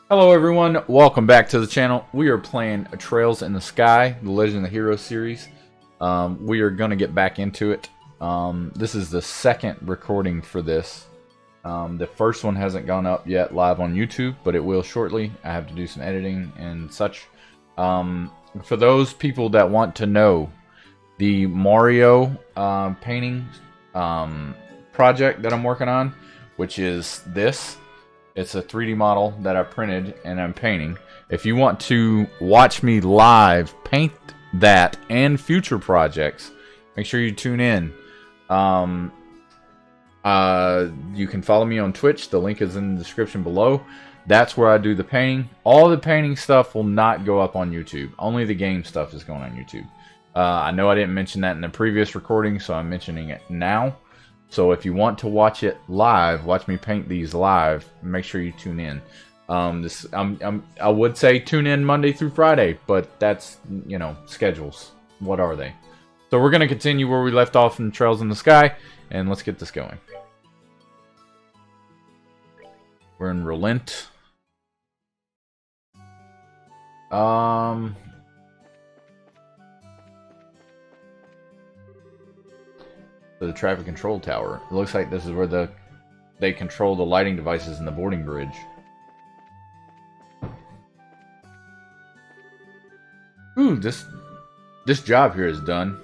Hello everyone, welcome back to the channel. We are playing Trails in the Sky, the Legend of the Heroes series. We are going to get back into it. This is the second recording for this. The first one hasn't gone up yet live on YouTube, but it will shortly. I have to do some editing and such. For those people that want to know, the Mario painting project that I'm working on, which is this. It's a 3D model that I printed and I'm painting. If you want to watch me live paint that and future projects, make sure you tune in. You can follow me on Twitch. The link is in the description below. That's where I do the painting. All the painting stuff will not go up on YouTube. Only the game stuff is going on YouTube. I know I didn't mention that in the previous recording, so I'm mentioning it now. So if you want to watch it live, watch me paint these live, make sure you tune in. I would say tune in Monday through Friday, but that's, you know, schedules. What are they? So we're going to continue where we left off in Trails in the Sky, and let's get this going. We're in Relent. The traffic control tower. It looks like this is where they control the lighting devices in the boarding bridge. Ooh, this job here is done.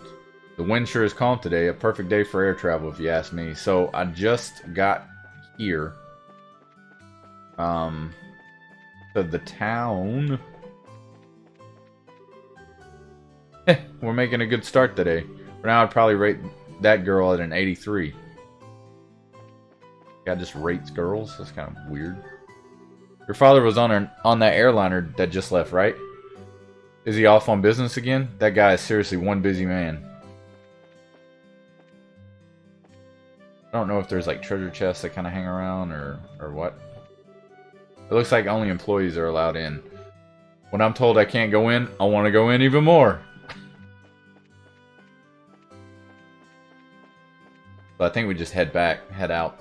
The wind sure is calm today. A perfect day for air travel, if you ask me. So I just got here. To the town. We're making a good start today. For now, I'd probably rate that girl at an 83. Guy just rates girls. That's kind of weird. Your father was on that airliner that just left, right? Is he off on business again? That guy is seriously one busy man. I don't know if there's like treasure chests that kind of hang around or what. It looks like only employees are allowed in. When I'm told I can't go in, I want to go in even more. But I think we just head out.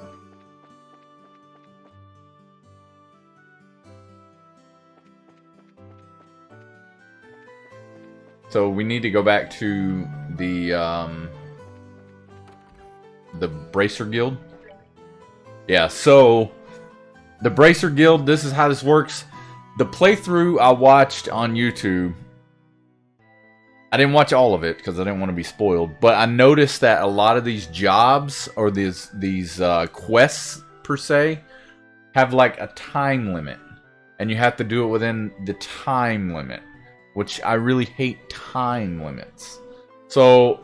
So we need to go back to the Bracer Guild. Yeah, so the Bracer Guild, this is how this works. The playthrough I watched on YouTube, I didn't watch all of it because I didn't want to be spoiled, but I noticed that a lot of these jobs or these quests per se have like a time limit, and you have to do it within the time limit, which I really hate time limits. So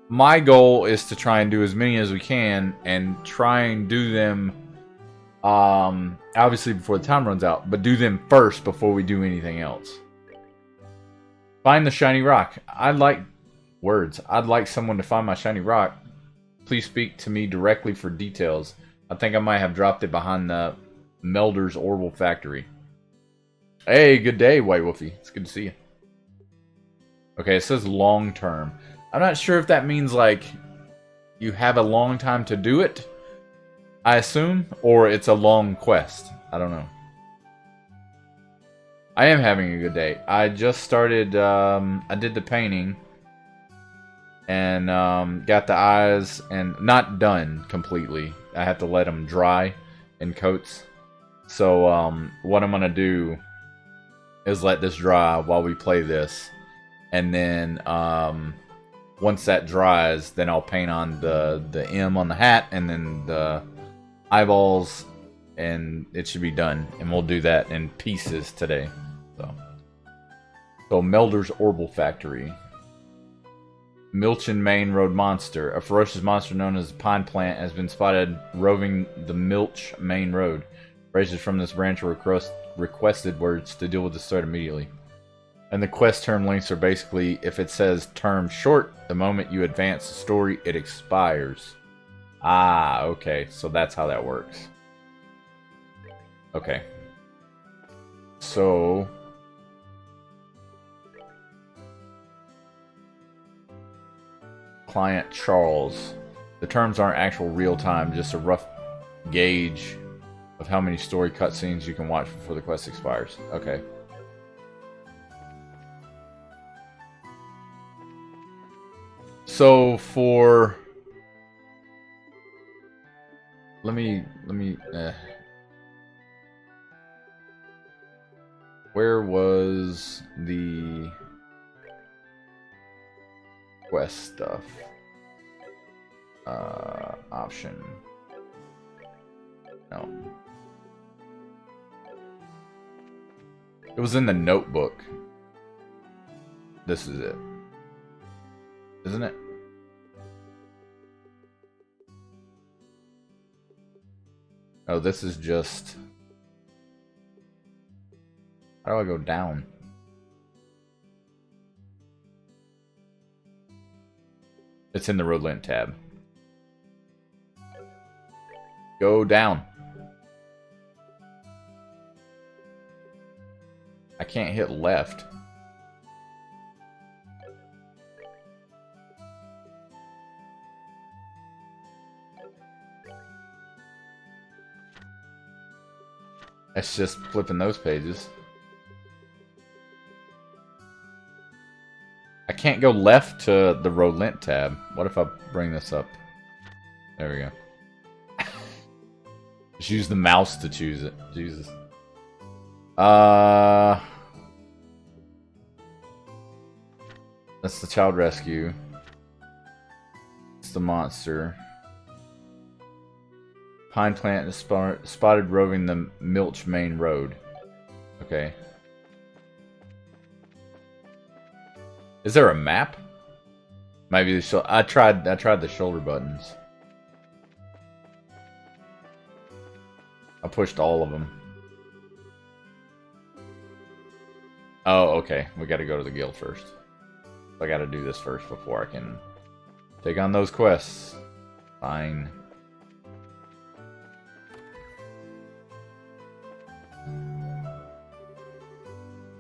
my goal is to try and do as many as we can and try and do them obviously before the time runs out, but do them first before we do anything else. Find the shiny rock. I'd like someone to find my shiny rock. Please speak to me directly for details. I think I might have dropped it behind the Melder's Orbital Factory. Hey, good day, White Wolfie. It's good to see you. Okay, it says long term. I'm not sure if that means like you have a long time to do it, I assume, or it's a long quest. I don't know. I am having a good day. I just started, I did the painting and got the eyes, and not done completely. I have to let them dry in coats. So what I'm going to do is let this dry while we play this. And then once that dries, then I'll paint on the M on the hat and then the eyeballs, and it should be done. And we'll do that in pieces today. So Melder's Orbital Factory. Milchin Main Road Monster. A ferocious monster known as the Pine Plant has been spotted roving the Milch Main Road. Racers from this branch requested words to deal with this threat immediately. And the quest term links are basically, if it says term short, the moment you advance the story, it expires. Ah, okay. So that's how that works. Okay. So Client Charles. The terms aren't actual real time, just a rough gauge of how many story cutscenes you can watch before the quest expires. Okay. So for... Let me where was the quest stuff? Option. No. It was in the notebook. This is it. Isn't it? Oh, this is just... How do I go down? It's in the Relent tab. Go down. I can't hit left. That's just flipping those pages. I can't go left to the Relent tab. What if I bring this up? There we go. Just use the mouse to choose it. Jesus. That's the child rescue. It's the monster. Pine plant is spotted roving the Milch Main Road. Okay. Is there a map? Maybe the I tried the shoulder buttons. I pushed all of them. Oh, okay. We got to go to the guild first. I got to do this first before I can take on those quests. Fine.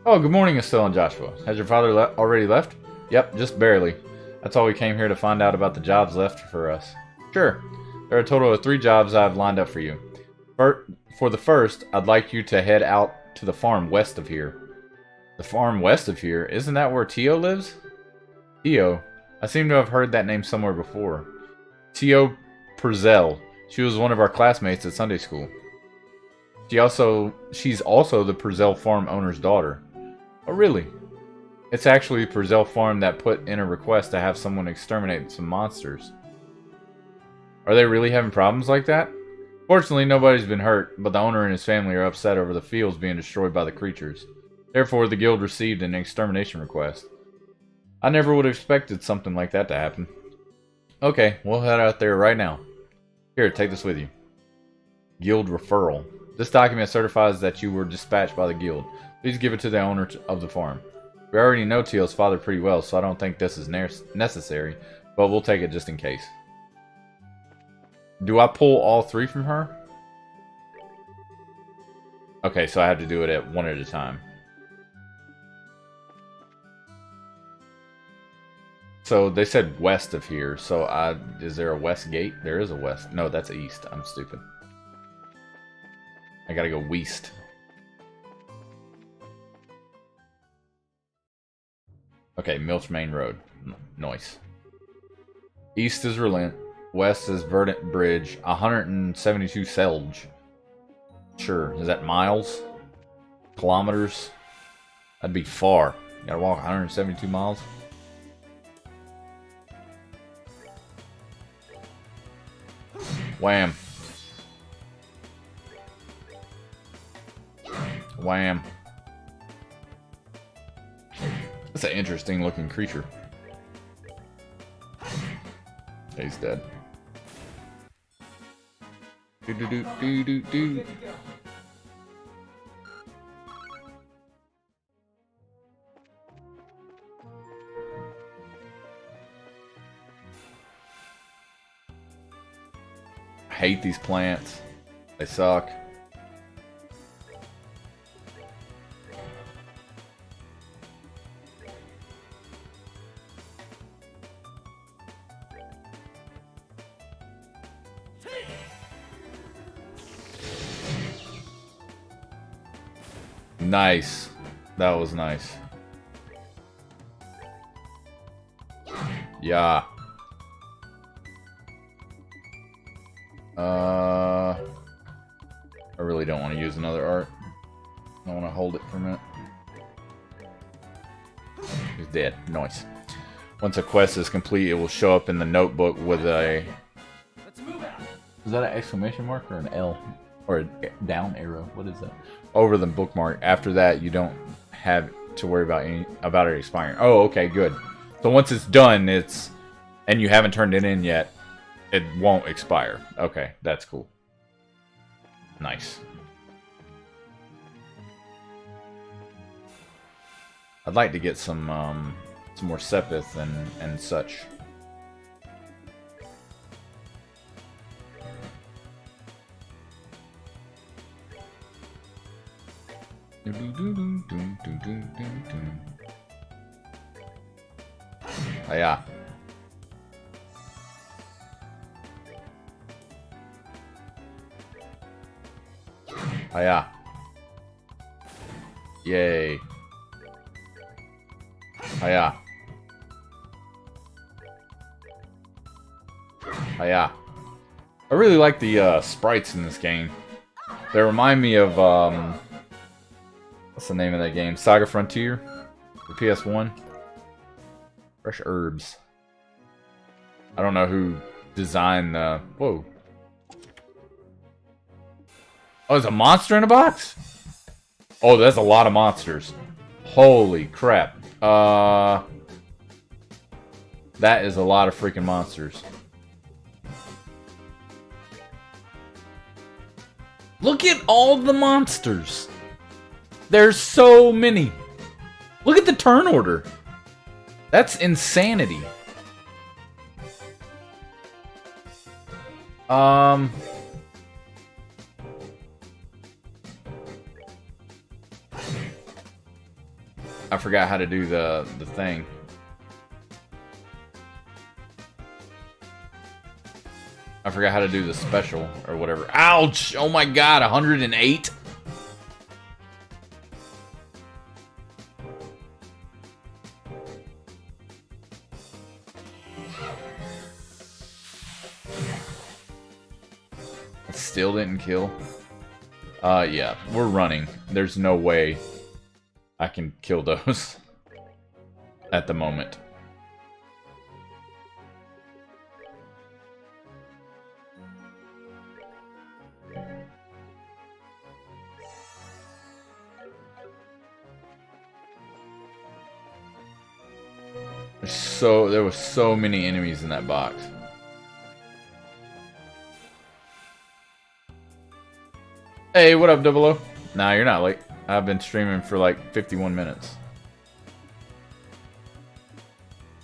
Oh, good morning, Estelle and Joshua. Has your father already left? Yep, just barely. That's all we came here to find out about the jobs left for us. Sure. There are a total of 3 jobs I've lined up for you. For the first, I'd like you to head out to the farm west of here. The farm west of here? Isn't that where Tio lives? Tio? I seem to have heard that name somewhere before. Tio Purzel. She was one of our classmates at Sunday school. She's also the Purzel farm owner's daughter. Oh, really? It's actually Purzel Farm that put in a request to have someone exterminate some monsters. Are they really having problems like that? Fortunately, nobody's been hurt, but the owner and his family are upset over the fields being destroyed by the creatures. Therefore, the guild received an extermination request. I never would have expected something like that to happen. Okay, we'll head out there right now. Here, take this with you. Guild referral. This document certifies that you were dispatched by the guild. Please give it to the owner of the farm. We already know Teal's father pretty well, so I don't think this is necessary, but we'll take it just in case. Do I pull all 3 from her? Okay, so I have to do it at one at a time. So they said west of here, so is there a west gate? There is a west. No, that's east. I'm stupid. I gotta go west. Okay, Milch Main Road. Nice. East is Relent. West is Verdant Bridge. 172 Selge. Sure. Is that miles? Kilometers? That'd be far. You gotta walk 172 miles? Wham. Wham. That's an interesting looking creature. He's dead. Do do do do do do. I hate these plants. They suck. Nice. That was nice. Yeah. I really don't want to use another art. I want to hold it for a minute. He's dead. Nice. Once a quest is complete, it will show up in the notebook with a... Is that an exclamation mark or an L? Or a down arrow? What is that? Over the bookmark. After that, you don't have to worry about it expiring. Oh, okay, good. So once it's done, and you haven't turned it in yet, it won't expire. Okay, that's cool. Nice. I'd like to get some more Sepith and such. Oh, yeah. Oh, yeah. Yay. Oh, yeah. Oh, yeah. I really like the sprites in this game. They remind me of, what's the name of that game? Saga Frontier? For PS1? Fresh Herbs. I don't know who designed the... Whoa. Oh, there's a monster in a box? Oh, that's a lot of monsters. Holy crap. That is a lot of freaking monsters. Look at all the monsters. There's so many. Look at the turn order. That's insanity. I forgot how to do the thing. I forgot how to do the special or whatever. Ouch! Oh my god, 108? It still didn't kill? Yeah, we're running. There's no way I can kill those at the moment. There was so many enemies in that box. Hey, what up, Double O? Nah, you're not late. I've been streaming for like 51 minutes.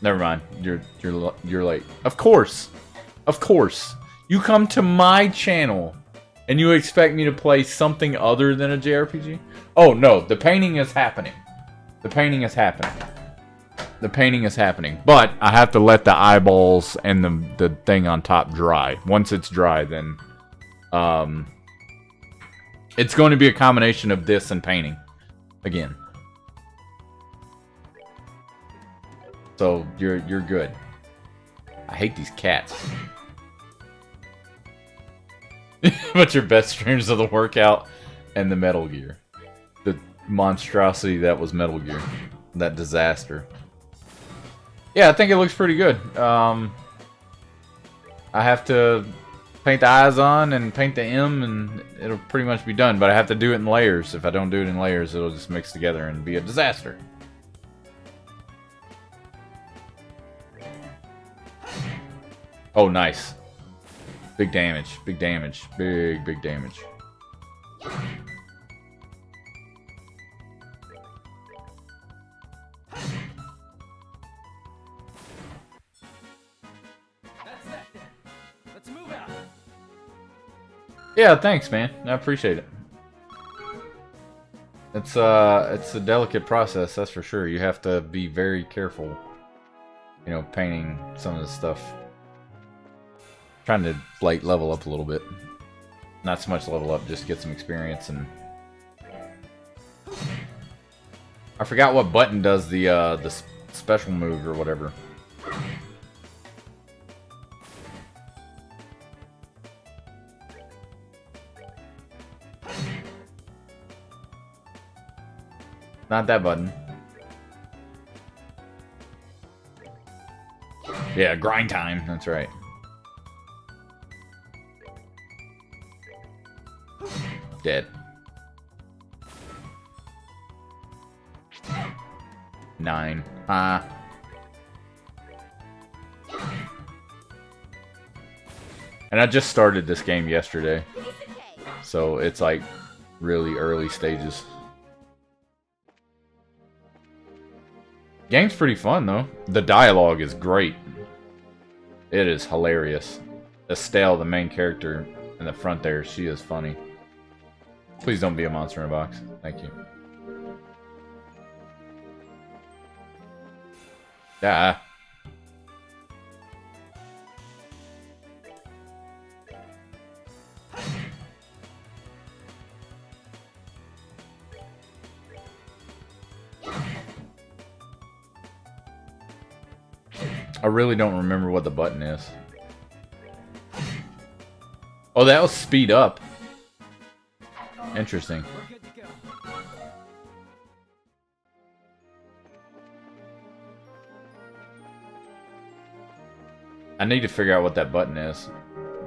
Never mind. You're late. Of course. Of course. You come to my channel and you expect me to play something other than a JRPG? Oh no, the painting is happening. The painting is happening. The painting is happening. But I have to let the eyeballs and the thing on top dry. Once it's dry, then it's going to be a combination of this and painting. Again. So, you're good. I hate these cats. But your best streams of the workout and the Metal Gear. The monstrosity that was Metal Gear. That disaster. Yeah, I think it looks pretty good. I have to paint the eyes on and paint the M and it'll pretty much be done. But I have to do it in layers. If I don't do it in layers, it'll just mix together and be a disaster. Oh, nice. Big damage. Big damage. Big damage. Yeah, thanks, man. I appreciate it. It's a delicate process, that's for sure. You have to be very careful, you know, painting some of this stuff. Trying to like level up a little bit. Not so much level up, just get some experience and I forgot what button does the special move or whatever. Not that button. Yeah, grind time. That's right. Dead. 9. And I just started this game yesterday. So it's like really early stages. Game's pretty fun though. The dialogue is great. It is hilarious. Estelle, the main character in the front there, she is funny. Please don't be a monster in a box. Thank you. Yeah. I really don't remember what the button is. Oh, that was speed up. Interesting. I need to figure out what that button is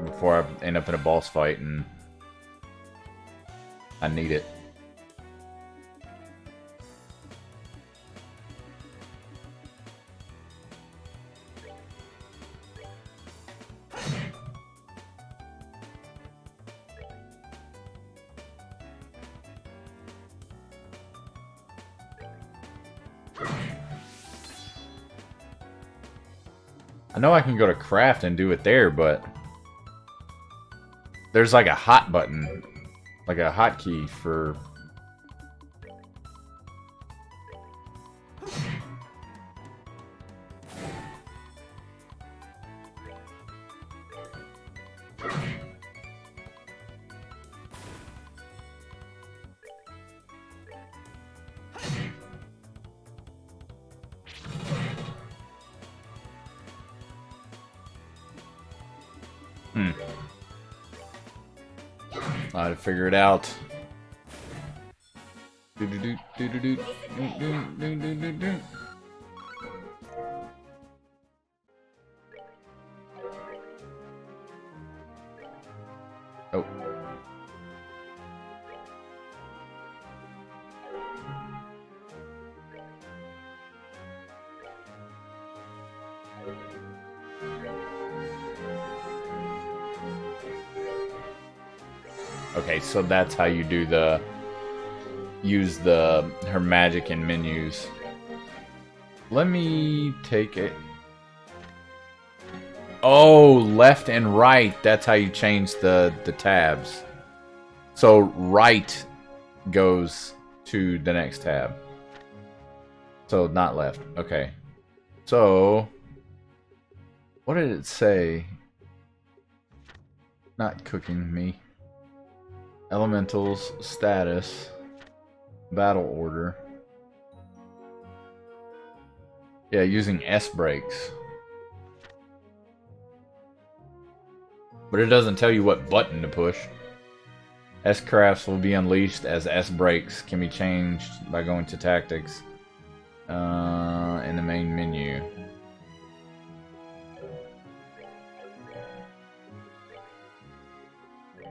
before I end up in a boss fight, and I need it. I know I can go to craft and do it there, but there's like a hot button, like a hotkey for... I had to figure it out. Oh. Okay, so that's how you do the... use her magic in menus. Let me take it. Oh, left and right. That's how you change the tabs. So right goes to the next tab. So not left. Okay. So what did it say? Not cooking me. Elementals, status, battle order. Yeah, using S breaks. But it doesn't tell you what button to push. S crafts will be unleashed as S breaks can be changed by going to tactics in the main menu.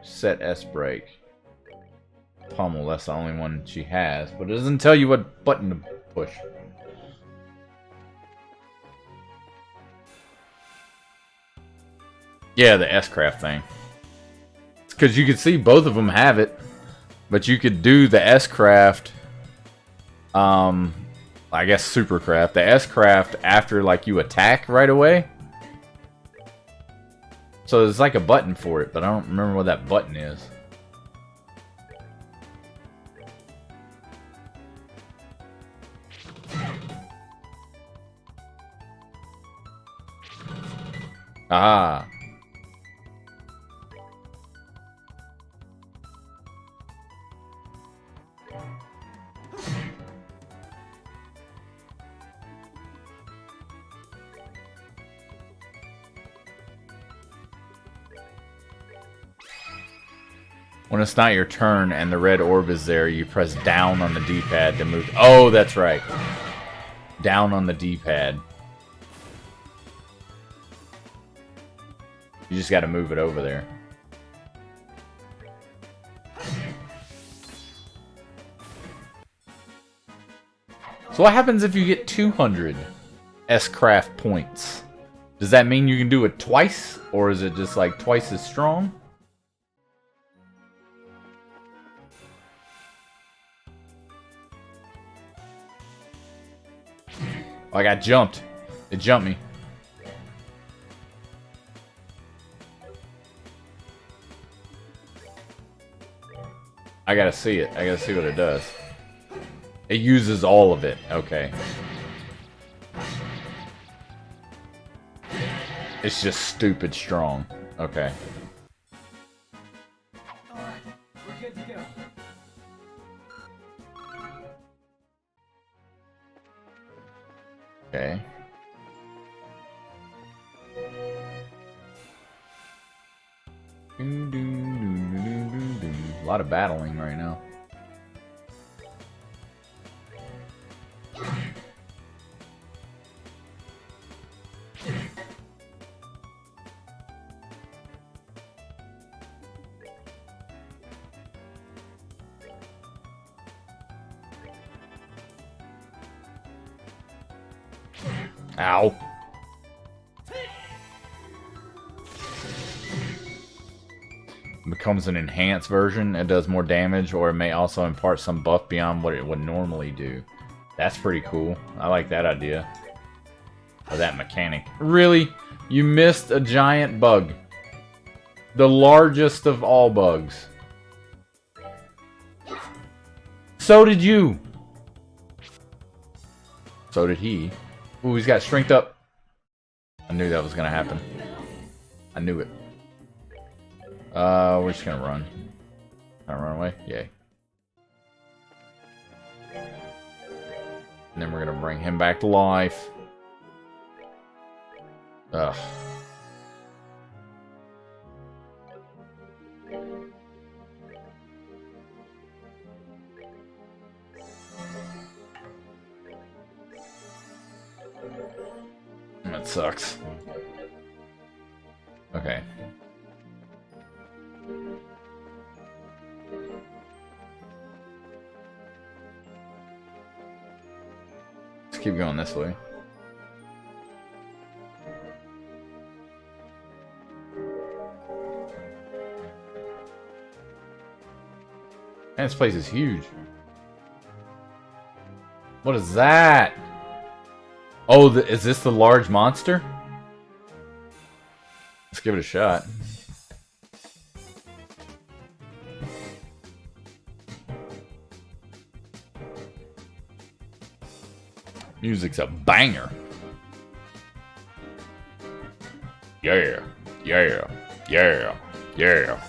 Set S break. Pummel, that's the only one she has, but it doesn't tell you what button to push. Yeah, the S-craft thing. Because you could see both of them have it, but you could do the S-craft, I guess supercraft, the S-craft after like you attack right away. So there's like a button for it, but I don't remember what that button is. Ah. When it's not your turn and the red orb is there, you press down on the D-pad to move. Oh, that's right. Down on the D-pad. You just got to move it over there. So what happens if you get 200 S-Craft points? Does that mean you can do it twice? Or is it just like twice as strong? Oh, I got jumped. It jumped me. I gotta see it. I gotta see what it does. It uses all of it. Okay. It's just stupid strong. Okay. Alright, we're good to go. Okay. A lot of battling right now. Ow. Becomes an enhanced version. It does more damage, or it may also impart some buff beyond what it would normally do. That's pretty cool. I like that idea. Or that mechanic. Really? You missed a giant bug. The largest of all bugs. So did you. So did he. Ooh, he's got strength up. I knew that was gonna happen. I knew it. We're just gonna run. Can I run away? Yay. And then we're gonna bring him back to life. Ugh. That sucks. Okay. Let's keep going this way. Man, this place is huge. What is that? Oh, is this the large monster? Let's give it a shot. Music's a banger. Yeah, yeah, yeah, yeah.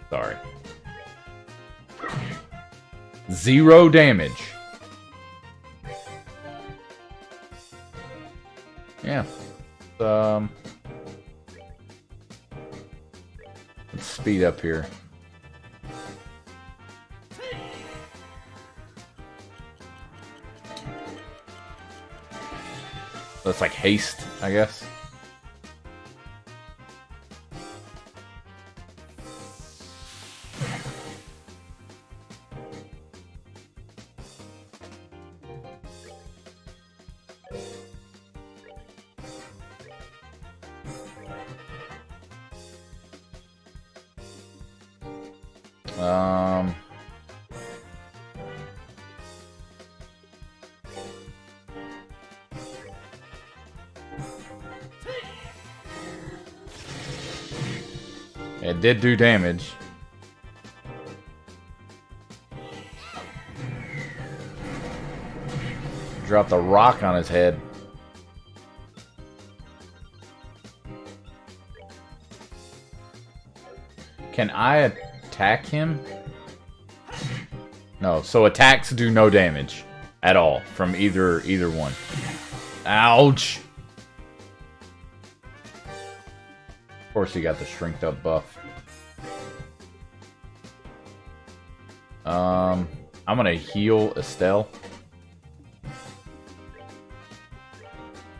Sorry. 0 damage. Yeah. Let's speed up here. That's like haste, I guess. It did do damage. Dropped a rock on his head. Can I attack him? No, so attacks do no damage at all from either one. Ouch! Of course he got the strength up buff. I'm gonna heal Estelle.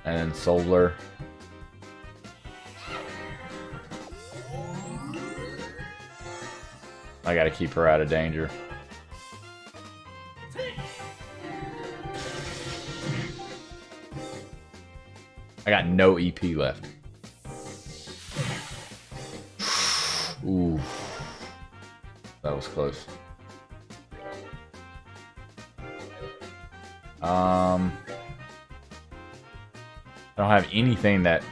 And then Solar. I gotta keep her out of danger. I got no EP left. Ooh. That was close. I don't have anything that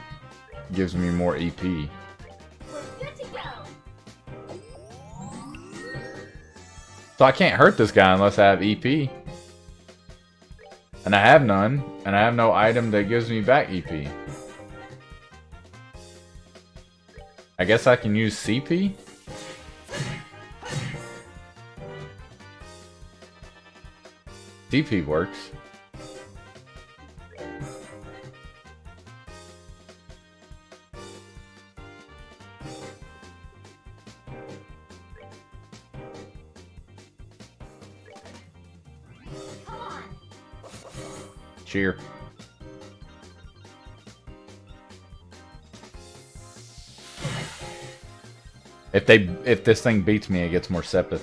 gives me more EP. We're good to go. So I can't hurt this guy unless I have EP. And I have none. And I have no item that gives me back EP. I guess I can use CP? CP works. Cheer. If this thing beats me, it gets more Sepith.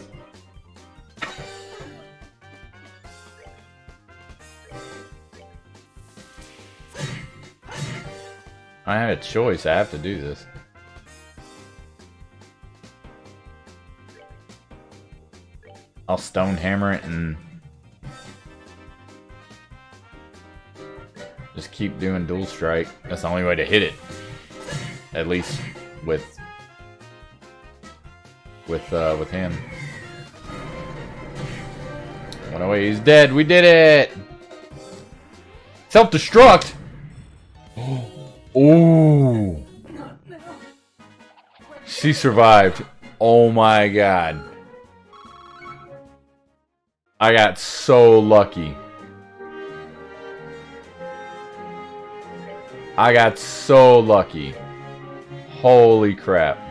I have a choice. I have to do this. I'll stone hammer it and just keep doing dual strike. That's the only way to hit it. At least with him. Went away, he's dead. We did it! Self-destruct! Ooh. She survived. Oh my god. I got so lucky. I got so lucky. Holy crap.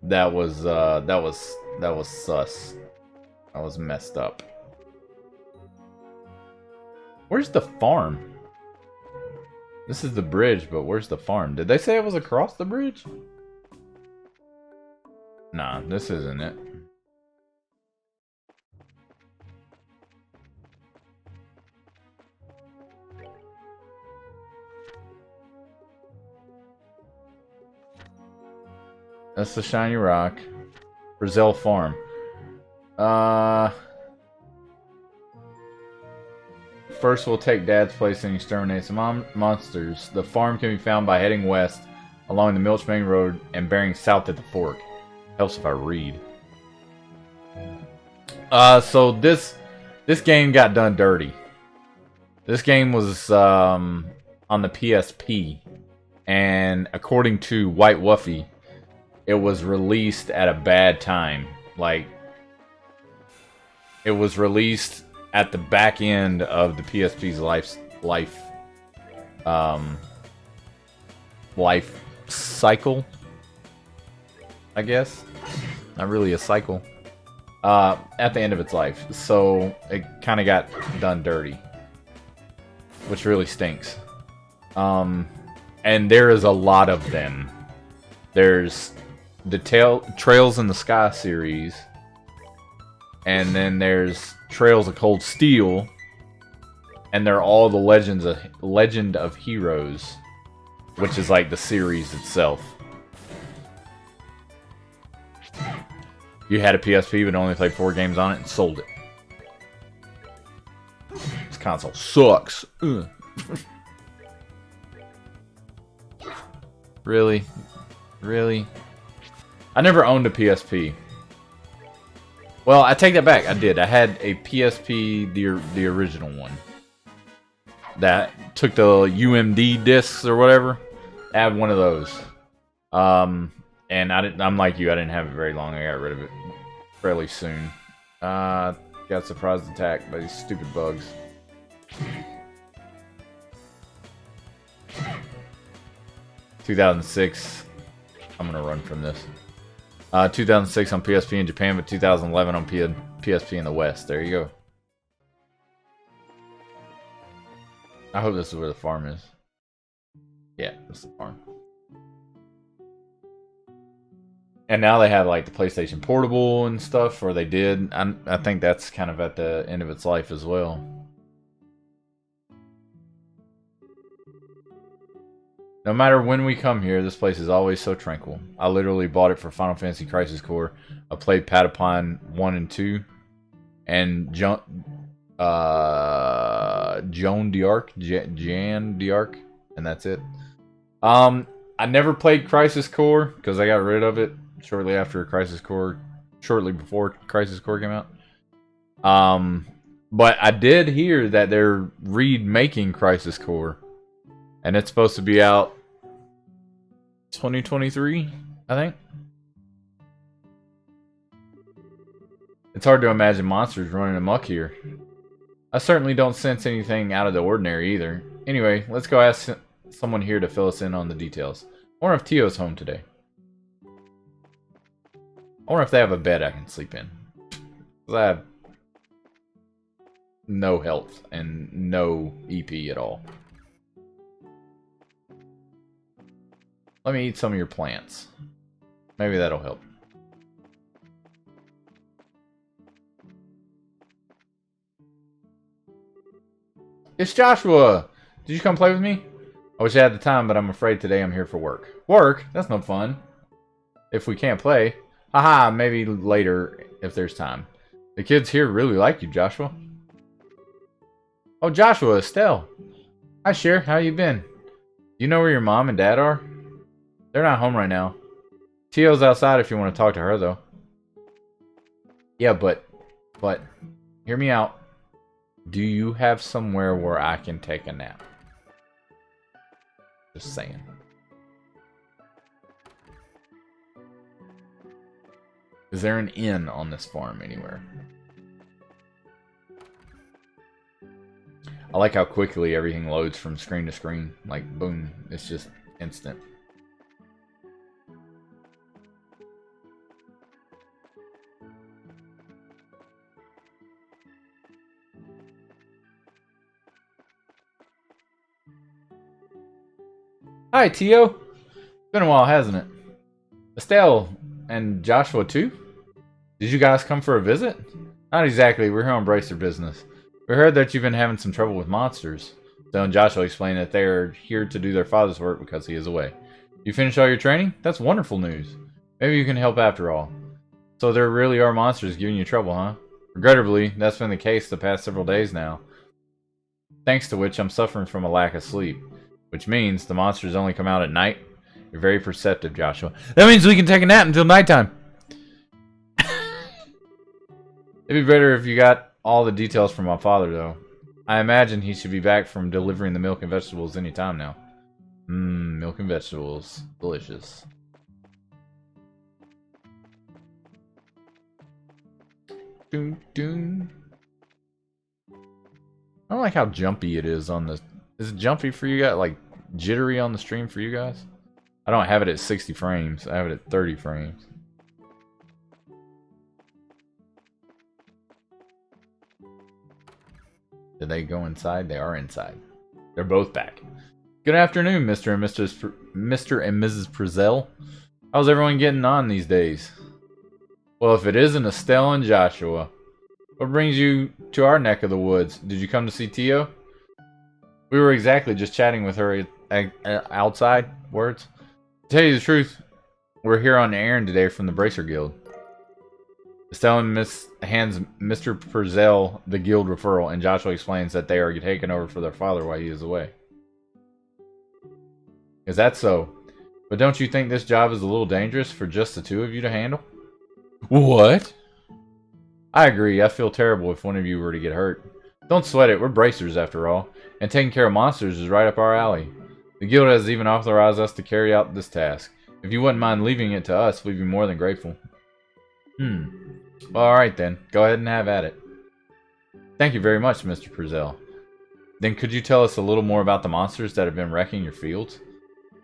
That was sus. That was messed up. Where's the farm? This is the bridge, but where's the farm? Did they say it was across the bridge? Nah, this isn't it. That's the shiny rock. Brazil Farm. First we'll take Dad's place and exterminate some monsters. The farm can be found by heading west along the Milchbane Road and bearing south at the fork. Helps if I read. So this game got done dirty. This game was on the PSP, and according to White Wuffy, it was released at a bad time. Like, it was released at the back end of the PSP's life cycle, I guess. Not really a cycle. At the end of its life. So it kind of got done dirty, which really stinks. And there is a lot of them. There's the Trails in the Sky series, and then there's Trails of Cold Steel, and they're all the Legend of Heroes, which is like the series itself. You had a PSP but only played 4 games on it and sold it. This console sucks. Ugh. Really? Really? I never owned a PSP. Well, I take that back. I did. I had a PSP, the original one. that took the UMD discs or whatever. I had one of those. And I'm like you, I didn't have it very long. I got rid of it fairly soon. Got surprised attacked by these stupid bugs. ...2006. I'm gonna run from this. 2006 on PSP in Japan, but 2011 on PSP in the West. There you go. I hope this is where the farm is. Yeah, this is the farm. And now they have like the PlayStation Portable and stuff, or they did. I think that's kind of at the end of its life as well. No matter when we come here, this place is always so tranquil. I literally bought it for Final Fantasy Crisis Core. I played Patapon 1 and 2. And Joan d'Arc, Jan d'Arc, and that's it. I never played Crisis Core because I got rid of it shortly before Crisis Core came out. But I did hear that they're remaking Crisis Core, and it's supposed to be out 2023, I think. It's hard to imagine monsters running amok here. I certainly don't sense anything out of the ordinary either. Anyway, let's go ask someone here to fill us in on the details. I wonder if Tio's home today. I wonder if they have a bed I can sleep in. 'Cause I have no health and no EP at all. Let me eat some of your plants. Maybe that'll help. It's Joshua! Did you come play with me? I wish I had the time, but I'm afraid today I'm here for work. Work? That's no fun. If we can't play. Haha, maybe later if there's time. The kids here really like you, Joshua. Oh, Joshua, Estelle. Hi, Cher. How you been? Do you know where your mom and dad are? They're not home right now. Tio's outside if you want to talk to her, though. Yeah, but, hear me out. Do you have somewhere where I can take a nap? Just saying. Is there an inn on this farm anywhere? I like how quickly everything loads from screen to screen. Like, boom. It's just instant. Hi, Tio. It's been a while, hasn't it? Estelle and Joshua, too? Did you guys come for a visit? Not exactly. We're here on Bracer business. We heard that you've been having some trouble with monsters. Estelle and Joshua explained that they are here to do their father's work because he is away. You finished all your training? That's wonderful news. Maybe you can help after all. So there really are monsters giving you trouble, huh? Regrettably, that's been the case the past several days now. Thanks to which I'm suffering from a lack of sleep. Which means the monsters only come out at night. You're very perceptive, Joshua. That means we can take a nap until nighttime. It'd be better if you got all the details from my father, though. I imagine he should be back from delivering the milk and vegetables any time now. Milk and vegetables. Delicious. Doom, doom. I don't like how jumpy it is on the... Is it jumpy for you guys? Like, jittery on the stream for you guys? I don't have it at 60 frames. I have it at 30 frames. Did they go inside? They are inside. They're both back. Good afternoon, Mr. and Mrs. Prizel. How's everyone getting on these days? Well, if it isn't Estelle and Joshua, what brings you to our neck of the woods? Did you come to see Tio? We were exactly just chatting with her outside. Words. To tell you the truth, we're here on an errand today from the Bracer Guild. Estelle hands Mr. Purzel the guild referral, and Joshua explains that they are taking over for their father while he is away. Is that so? But don't you think this job is a little dangerous for just the two of you to handle? What? I agree. I feel terrible if one of you were to get hurt. Don't sweat it, we're bracers after all, and taking care of monsters is right up our alley. The guild has even authorized us to carry out this task. If you wouldn't mind leaving it to us, we'd be more than grateful. Well, alright then. Go ahead and have at it. Thank you very much, Mr. Purcell. Then could you tell us a little more about the monsters that have been wrecking your fields?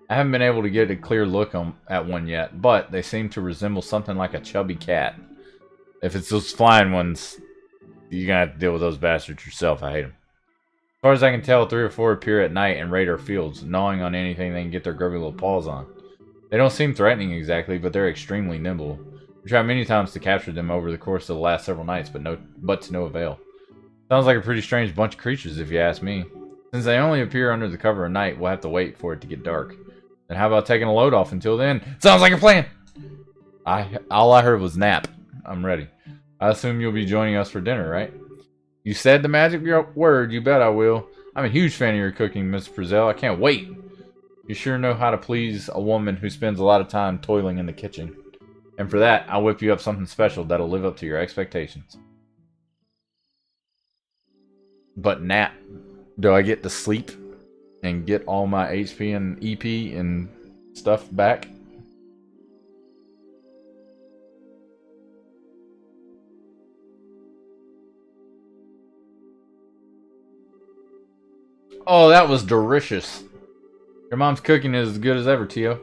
I haven't been able to get a clear look at one yet, but they seem to resemble something like a chubby cat. If it's those flying ones, you're gonna have to deal with those bastards yourself. I hate them. As far as I can tell, 3 or 4 appear at night and raid our fields, gnawing on anything they can get their grubby little paws on. They don't seem threatening exactly, but they're extremely nimble. We tried many times to capture them over the course of the last several nights, but to no avail. Sounds like a pretty strange bunch of creatures if you ask me. Since they only appear under the cover of night, we'll have to wait for it to get dark. Then how about taking a load off until then? Sounds like a plan! All I heard was nap. I'm ready. I assume you'll be joining us for dinner, right? You said the magic word, you bet I will. I'm a huge fan of your cooking, Mr. Purcell. I can't wait. You sure know how to please a woman who spends a lot of time toiling in the kitchen. And for that, I'll whip you up something special that'll live up to your expectations. But nap. Do I get to sleep and get all my HP and EP and stuff back? Oh, that was delicious. Your mom's cooking is as good as ever, Tio.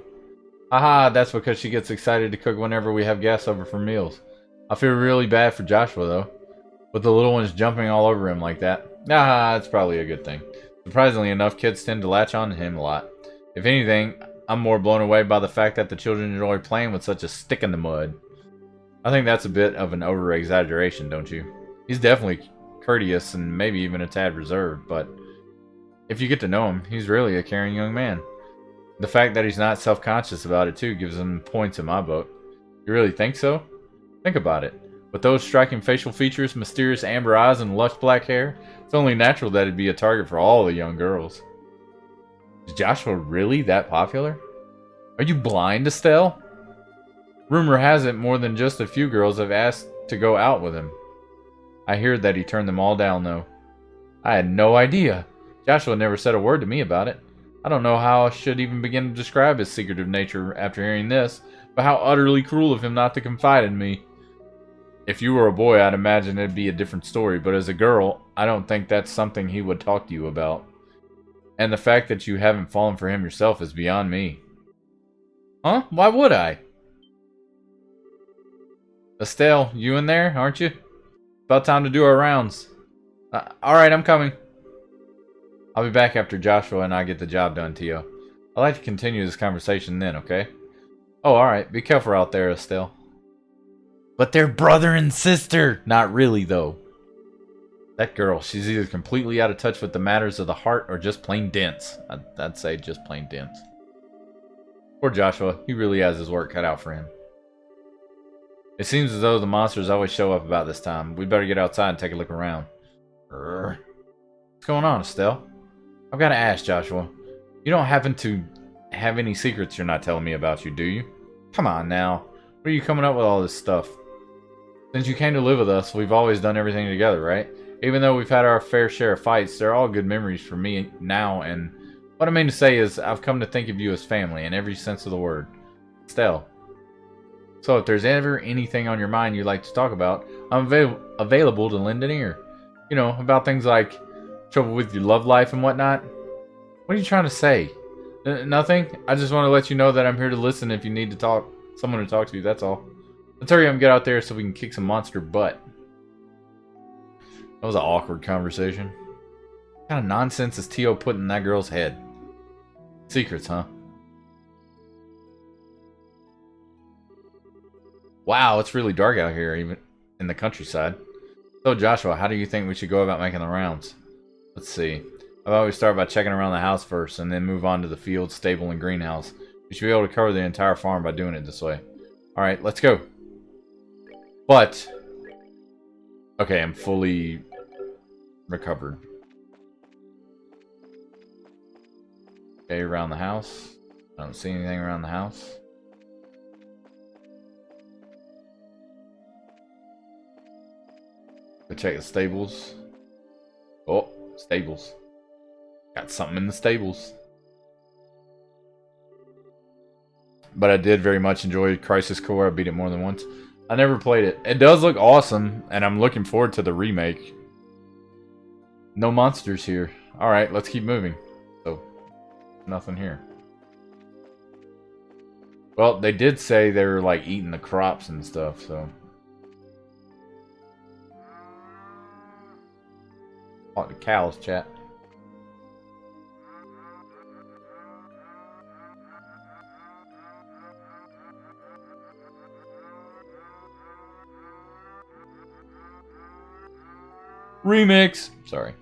Haha, that's because she gets excited to cook whenever we have guests over for meals. I feel really bad for Joshua, though. With the little ones jumping all over him like that. Ah, it's probably a good thing. Surprisingly enough, kids tend to latch on to him a lot. If anything, I'm more blown away by the fact that the children enjoy playing with such a stick in the mud. I think that's a bit of an over-exaggeration, don't you? He's definitely courteous and maybe even a tad reserved, but if you get to know him, he's really a caring young man. The fact that he's not self-conscious about it too gives him points in my book. You really think so? Think about it. With those striking facial features, mysterious amber eyes, and lush black hair, it's only natural that he'd be a target for all the young girls. Is Joshua really that popular? Are you blind, Estelle? Rumor has it more than just a few girls have asked to go out with him. I hear that he turned them all down, though. I had no idea. Joshua never said a word to me about it. I don't know how I should even begin to describe his secretive nature after hearing this, but how utterly cruel of him not to confide in me. If you were a boy, I'd imagine it'd be a different story, but as a girl, I don't think that's something he would talk to you about. And the fact that you haven't fallen for him yourself is beyond me. Huh? Why would I? Estelle, you in there, aren't you? About time to do our rounds. Alright, I'm coming. I'll be back after Joshua and I get the job done, Tio. I'd like to continue this conversation then, okay? Oh, alright. Be careful out there, Estelle. But they're brother and sister! Not really, though. That girl, she's either completely out of touch with the matters of the heart or just plain dense. I'd say just plain dense. Poor Joshua, he really has his work cut out for him. It seems as though the monsters always show up about this time. We'd better get outside and take a look around. What's going on, Estelle? I've got to ask, Joshua. You don't happen to have any secrets you're not telling me about, do you? Come on now. Where are you coming up with all this stuff? Since you came to live with us, we've always done everything together, right? Even though we've had our fair share of fights, they're all good memories for me now, and what I mean to say is I've come to think of you as family in every sense of the word. Estelle. So if there's ever anything on your mind you'd like to talk about, I'm available to lend an ear. You know, about things like trouble with your love life and whatnot. What are you trying to say? Nothing? I just want to let you know that I'm here to listen if you need to talk. Someone to talk to, that's all. Let's hurry up and get out there so we can kick some monster butt. That was an awkward conversation. What kind of nonsense is Tio putting in that girl's head? Secrets, huh? Wow, it's really dark out here, even in the countryside. So, Joshua, how do you think we should go about making the rounds? Let's see. How about we start by checking around the house first, and then move on to the field, stable, and greenhouse. We should be able to cover the entire farm by doing it this way. Alright, let's go. But, okay, I'm fully recovered. Okay, around the house. I don't see anything around the house. Go check the stables. Stables. Got something in the stables. But I did very much enjoy Crisis Core. I beat it more than once. I never played it. It does look awesome, and I'm looking forward to the remake. No monsters here. Alright, let's keep moving. So, nothing here. Well, they did say they were like eating the crops and stuff, so. Talk to cows, chat. Remix. Sorry.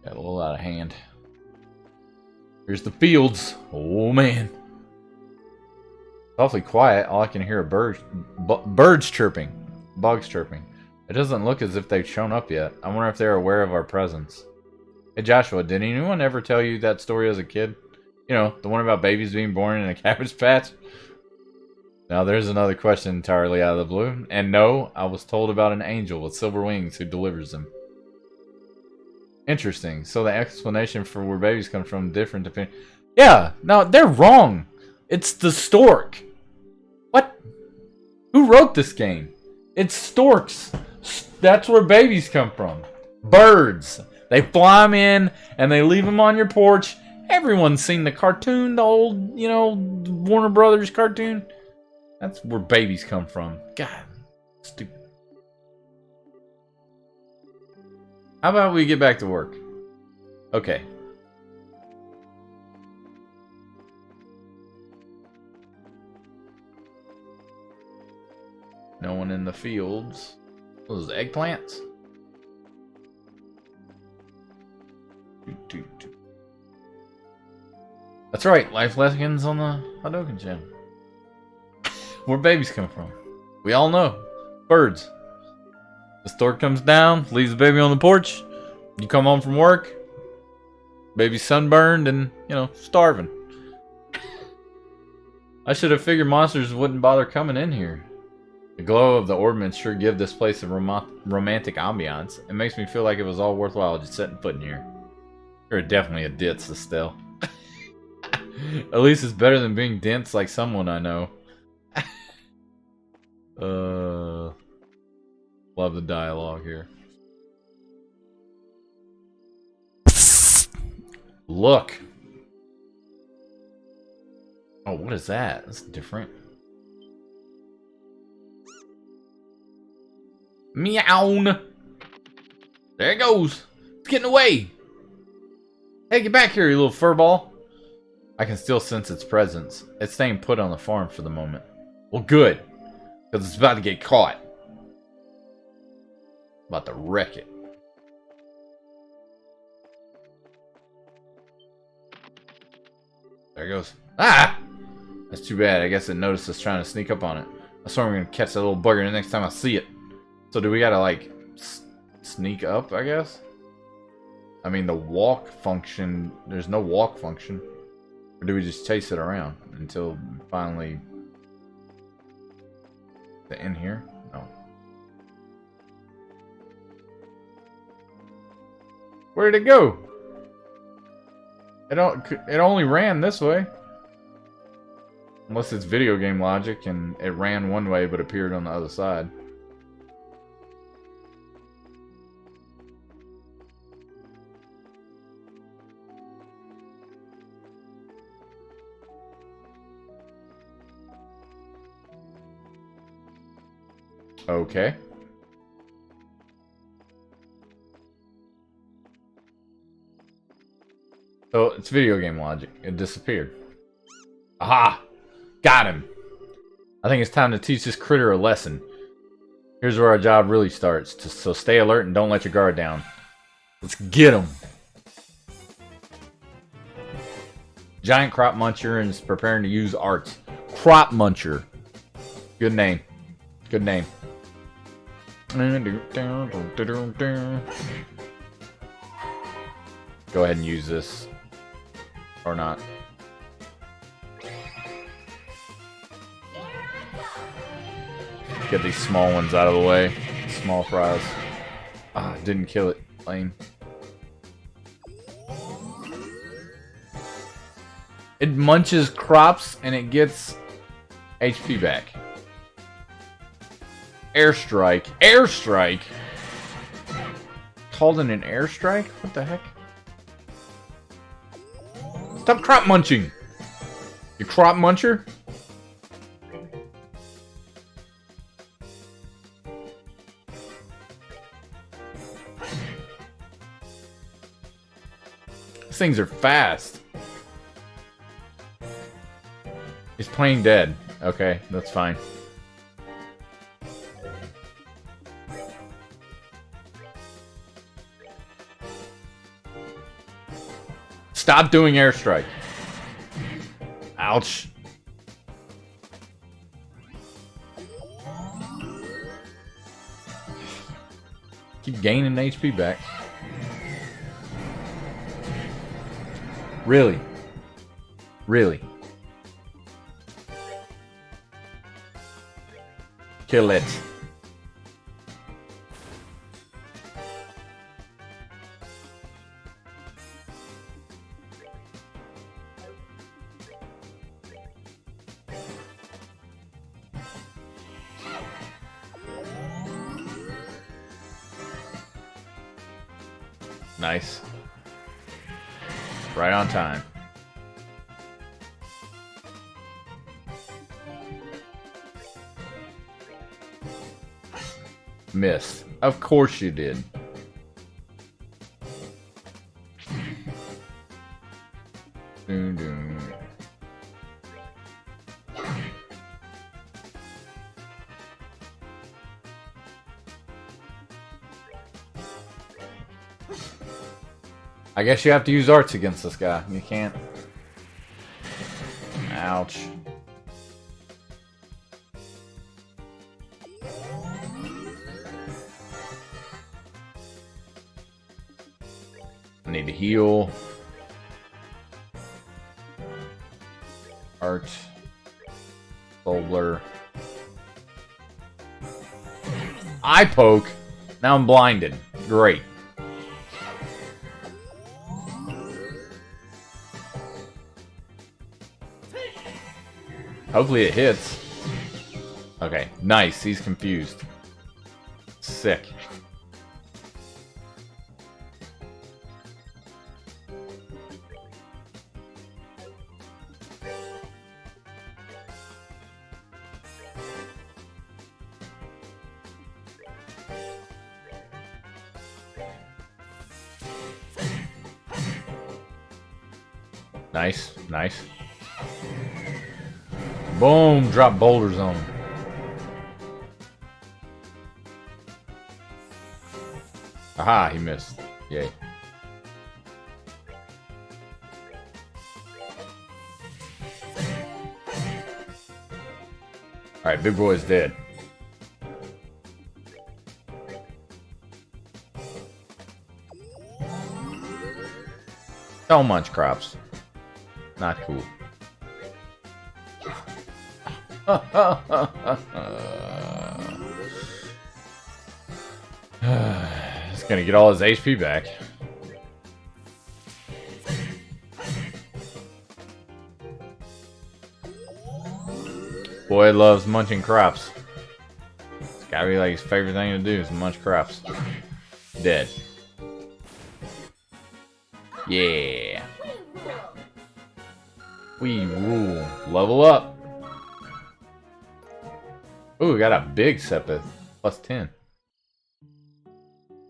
Got a little out of hand. Here's the fields. Oh, man. Awfully quiet. All I can hear are birds chirping. Bugs chirping. It doesn't look as if they've shown up yet. I wonder if they're aware of our presence. Hey, Joshua, did anyone ever tell you that story as a kid? You know, the one about babies being born in a cabbage patch? Now, there's another question entirely out of the blue. And no, I was told about an angel with silver wings who delivers them. Interesting. So the explanation for where babies come from different depending. Yeah, no, they're wrong. It's the stork. What? Who wrote this game? It's storks. That's where babies come from. Birds. They fly them in and they leave them on your porch. Everyone's seen the cartoon, the old, you know, Warner Brothers cartoon. That's where babies come from. God, stupid. How about we get back to work? Okay. No one in the fields. Those eggplants? That's right, life lessons on the Hadouken channel. Where babies come from. We all know. Birds. The stork comes down, leaves the baby on the porch. You come home from work. Baby's sunburned and, you know, starving. I should have figured monsters wouldn't bother coming in here. The glow of the ornaments sure give this place a romantic ambiance. It makes me feel like it was all worthwhile just setting foot in here. You're definitely a ditz, Estelle. At least it's better than being dense like someone I know. Love the dialogue here. Look. Oh, what is that? That's different. Meow. There it goes. It's getting away. Hey, get back here, you little furball. I can still sense its presence. It's staying put on the farm for the moment. Well, good. Because it's about to get caught. About to wreck it. There it goes. Ah! That's too bad. I guess it noticed us trying to sneak up on it. I swear I'm going to catch that little bugger the next time I see it. So do we got to, like, sneak up, I guess? I mean, the walk function... There's no walk function. Or do we just chase it around until finally... The end here? No. Where'd it go? It only ran this way. Unless it's video game logic and it ran one way but appeared on the other side. Okay. So it's video game logic. It disappeared. Aha! Got him! I think it's time to teach this critter a lesson. Here's where our job really starts. So stay alert and don't let your guard down. Let's get him! Giant crop muncher and is preparing to use arts. Crop muncher. Good name. Good name. Go ahead and use this. Or not. Get these small ones out of the way. Small fries. Ah, didn't kill it. Lame. It munches crops and it gets HP back. Airstrike. Airstrike? Called in an airstrike? What the heck? Stop crop munching! You crop muncher? These things are fast. He's playing dead. Okay, that's fine. Stop doing airstrike. Ouch. Keep gaining HP back. Really? Really? Kill it. Nice. Right on time. Missed. Of course you did. Doo -doo. I guess you have to use arts against this guy. You can't. Ouch. I need to heal. Art. Solar. Eye poke. Now I'm blinded. Great. Hopefully it hits. Okay, nice. He's confused. Sick. Nice, nice. Boom! Drop boulders on him. Aha! He missed. Yay. Alright, big boy's dead. Don't munch crops. Not cool. He's gonna get all his HP back. Boy loves munching crops. It's gotta be like his favorite thing to do is munch crops. Dead. Yeah. We rule. Level up. Ooh, we got a big Sepith. Plus 10.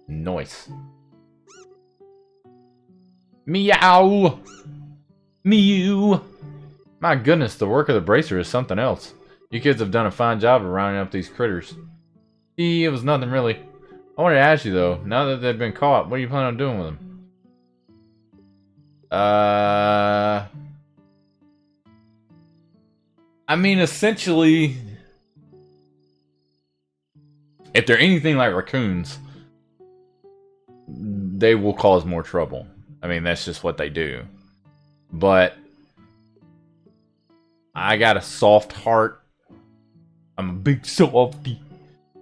Nice. Meow. Mew. My goodness, the work of the bracer is something else. You kids have done a fine job of rounding up these critters. It was nothing really. I wanted to ask you though, now that they've been caught, what are you planning on doing with them? I mean, essentially, if they're anything like raccoons, they will cause more trouble. I mean, that's just what they do. But I got a soft heart. I'm a big softy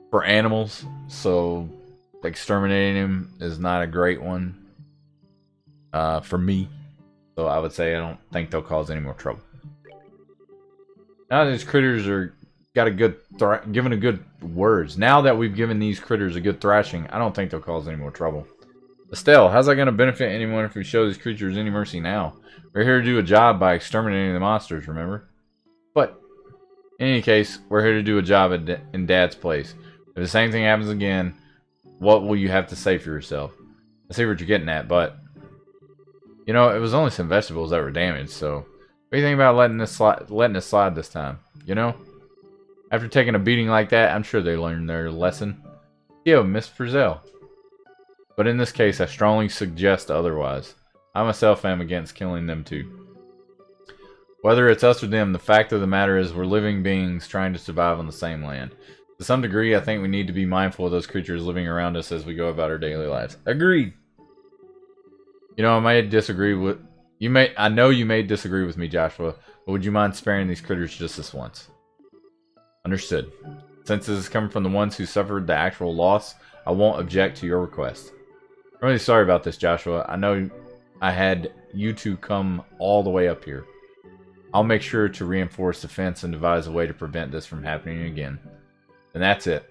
for animals, so exterminating them is not a great one for me. So I would say I don't think they'll cause any more trouble. Now these critters are got a good given a good words. Now that we've given these critters a good thrashing, I don't think they'll cause any more trouble. Estelle, how's that going to benefit anyone if we show these creatures any mercy now? We're here to do a job by exterminating the monsters, remember? But in any case, we're here to do a job in Dad's place. If the same thing happens again, what will you have to say for yourself? I see what you're getting at, but you know, it was only some vegetables that were damaged, so what do you think about letting it slide this time? You know? After taking a beating like that, I'm sure they learned their lesson. Yo, Miss Frizzell. But in this case, I strongly suggest otherwise. I myself am against killing them too. Whether it's us or them, the fact of the matter is we're living beings trying to survive on the same land. To some degree, I think we need to be mindful of those creatures living around us as we go about our daily lives. Agreed. You know, I may disagree with you. I know you may disagree with me, Joshua, but would you mind sparing these critters just this once? Understood. Since this is coming from the ones who suffered the actual loss, I won't object to your request. I'm really sorry about this, Joshua. I know I had you two come all the way up here. I'll make sure to reinforce the fence and devise a way to prevent this from happening again. And that's it.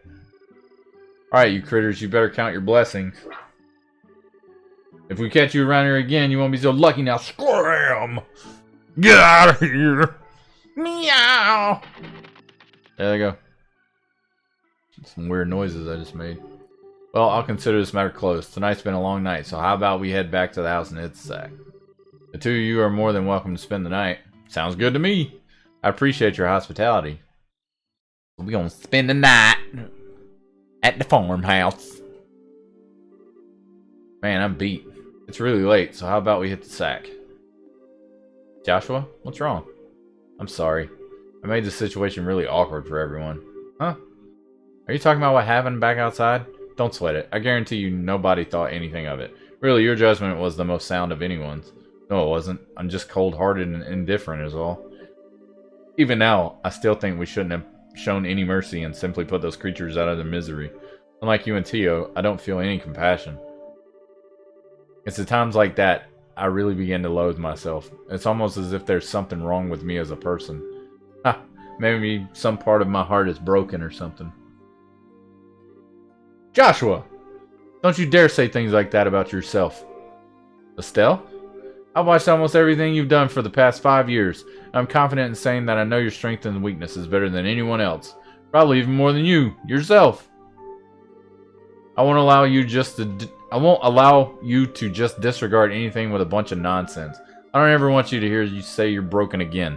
Alright, you critters, you better count your blessings. If we catch you around here again, you won't be so lucky now. Scram! Get out of here! Meow! There they go. Some weird noises I just made. Well, I'll consider this matter closed. Tonight's been a long night, so how about we head back to the house and hit the sack? The two of you are more than welcome to spend the night. Sounds good to me. I appreciate your hospitality. We're gonna spend the night at the farmhouse. Man, I'm beat. It's really late, so how about we hit the sack? Joshua, what's wrong? I'm sorry. I made the situation really awkward for everyone. Huh? Are you talking about what happened back outside? Don't sweat it. I guarantee you nobody thought anything of it. Really, your judgment was the most sound of anyone's. No, it wasn't. I'm just cold-hearted and indifferent is all. Even now, I still think we shouldn't have shown any mercy and simply put those creatures out of their misery. Unlike you and Tio, I don't feel any compassion. It's at times like that I really begin to loathe myself. It's almost as if there's something wrong with me as a person. Ha! Maybe some part of my heart is broken or something. Joshua! Don't you dare say things like that about yourself. Estelle? I've watched almost everything you've done for the past 5 years. I'm confident in saying that I know your strengths and weaknesses better than anyone else. Probably even more than you, yourself. I won't allow you to just disregard anything with a bunch of nonsense. I don't ever want you to hear you say you're broken again.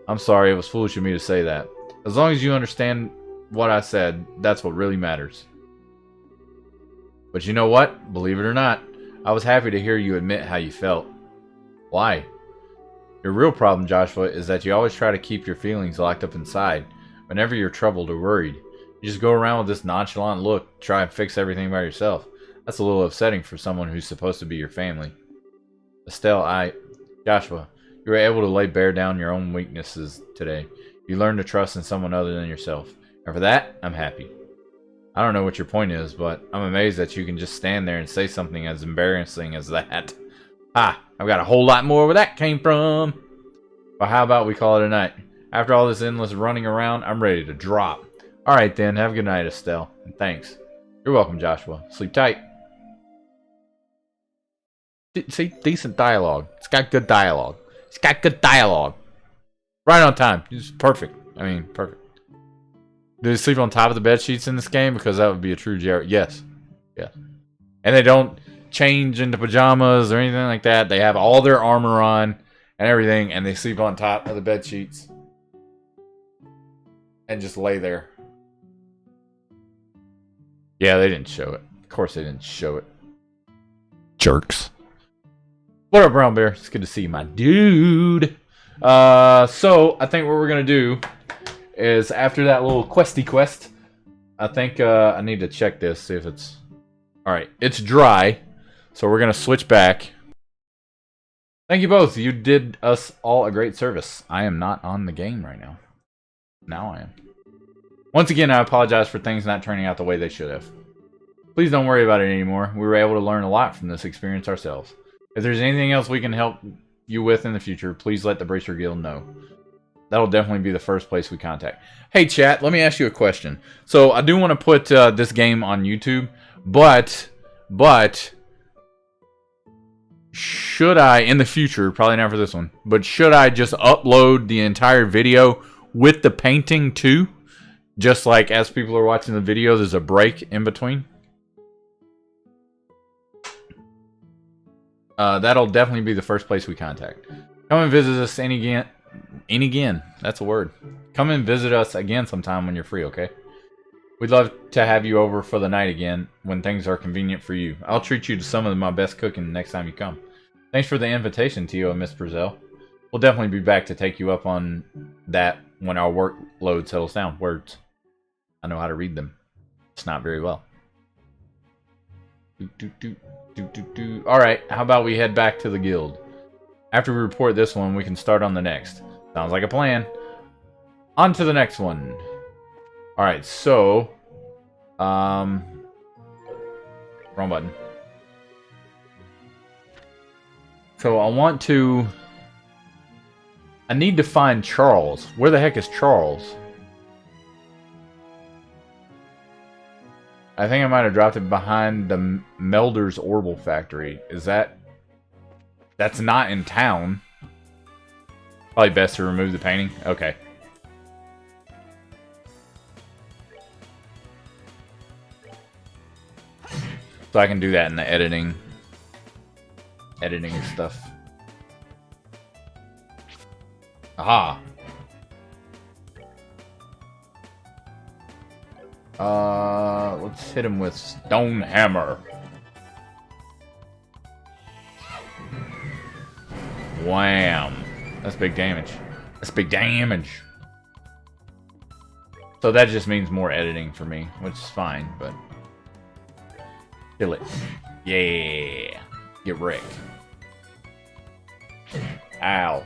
I'm sorry, it was foolish of me to say that. As long as you understand what I said, that's what really matters. But you know what? Believe it or not, I was happy to hear you admit how you felt. Why? Your real problem, Joshua, is that you always try to keep your feelings locked up inside. Whenever you're troubled or worried, you just go around with this nonchalant look, try and fix everything by yourself. That's a little upsetting for someone who's supposed to be your family. Estelle, Joshua, you were able to lay bare down your own weaknesses today. You learned to trust in someone other than yourself. And for that, I'm happy. I don't know what your point is, but I'm amazed that you can just stand there and say something as embarrassing as that. Ha! I've got a whole lot more where that came from. But how about we call it a night? After all this endless running around, I'm ready to drop. Alright then, have a good night, Estelle. And thanks. You're welcome, Joshua. Sleep tight. See? Decent dialogue. It's got good dialogue. It's got good dialogue. Right on time. It's perfect. I mean, perfect. Do they sleep on top of the bed sheets in this game? Because that would be a true Jared. Yes. Yeah. And they don't change into pajamas or anything like that. They have all their armor on and everything, and they sleep on top of the bed sheets and just lay there. Yeah, they didn't show it. Of course they didn't show it. Jerks. What up, Brown Bear? It's good to see you, my dude. So I think what we're gonna do is after that little questy quest, I think I need to check this, see if it's alright. It's dry, so we're gonna switch back. Thank you both. You did us all a great service. I am not on the game right now. Now I am. Once again, I apologize for things not turning out the way they should have. Please don't worry about it anymore. We were able to learn a lot from this experience ourselves. If there's anything else we can help you with in the future, please let the Bracer Guild know. That'll definitely be the first place we contact. Hey, chat, let me ask you a question. So, I do want to put this game on YouTube, but should I, in the future, probably not for this one, but should I just upload the entire video with the painting too? Just like as people are watching the video, there's a break in between? That'll definitely be the first place we contact. Come and visit us again. That's a word. Come and visit us again sometime when you're free, okay? We'd love to have you over for the night again when things are convenient for you. I'll treat you to some of my best cooking next time you come. Thanks for the invitation, Tio and Miss Brazil. We'll definitely be back to take you up on that when our workload settles down. Words. I know how to read them. It's not very well. Alright, how about we head back to the guild? After we report this one, we can start on the next. Sounds like a plan. On to the next one. Alright, so... wrong button. So I need to find Charles. Where the heck is Charles? I think I might have dropped it behind the Melder's Orbital Factory. Is that... That's not in town. Probably best to remove the painting. Okay. So I can do that in the editing stuff. Aha. Let's hit him with Stone Hammer. Wham. That's big damage. That's big damage. So that just means more editing for me, which is fine, but... Kill it. Yeah. Get wrecked. Ow.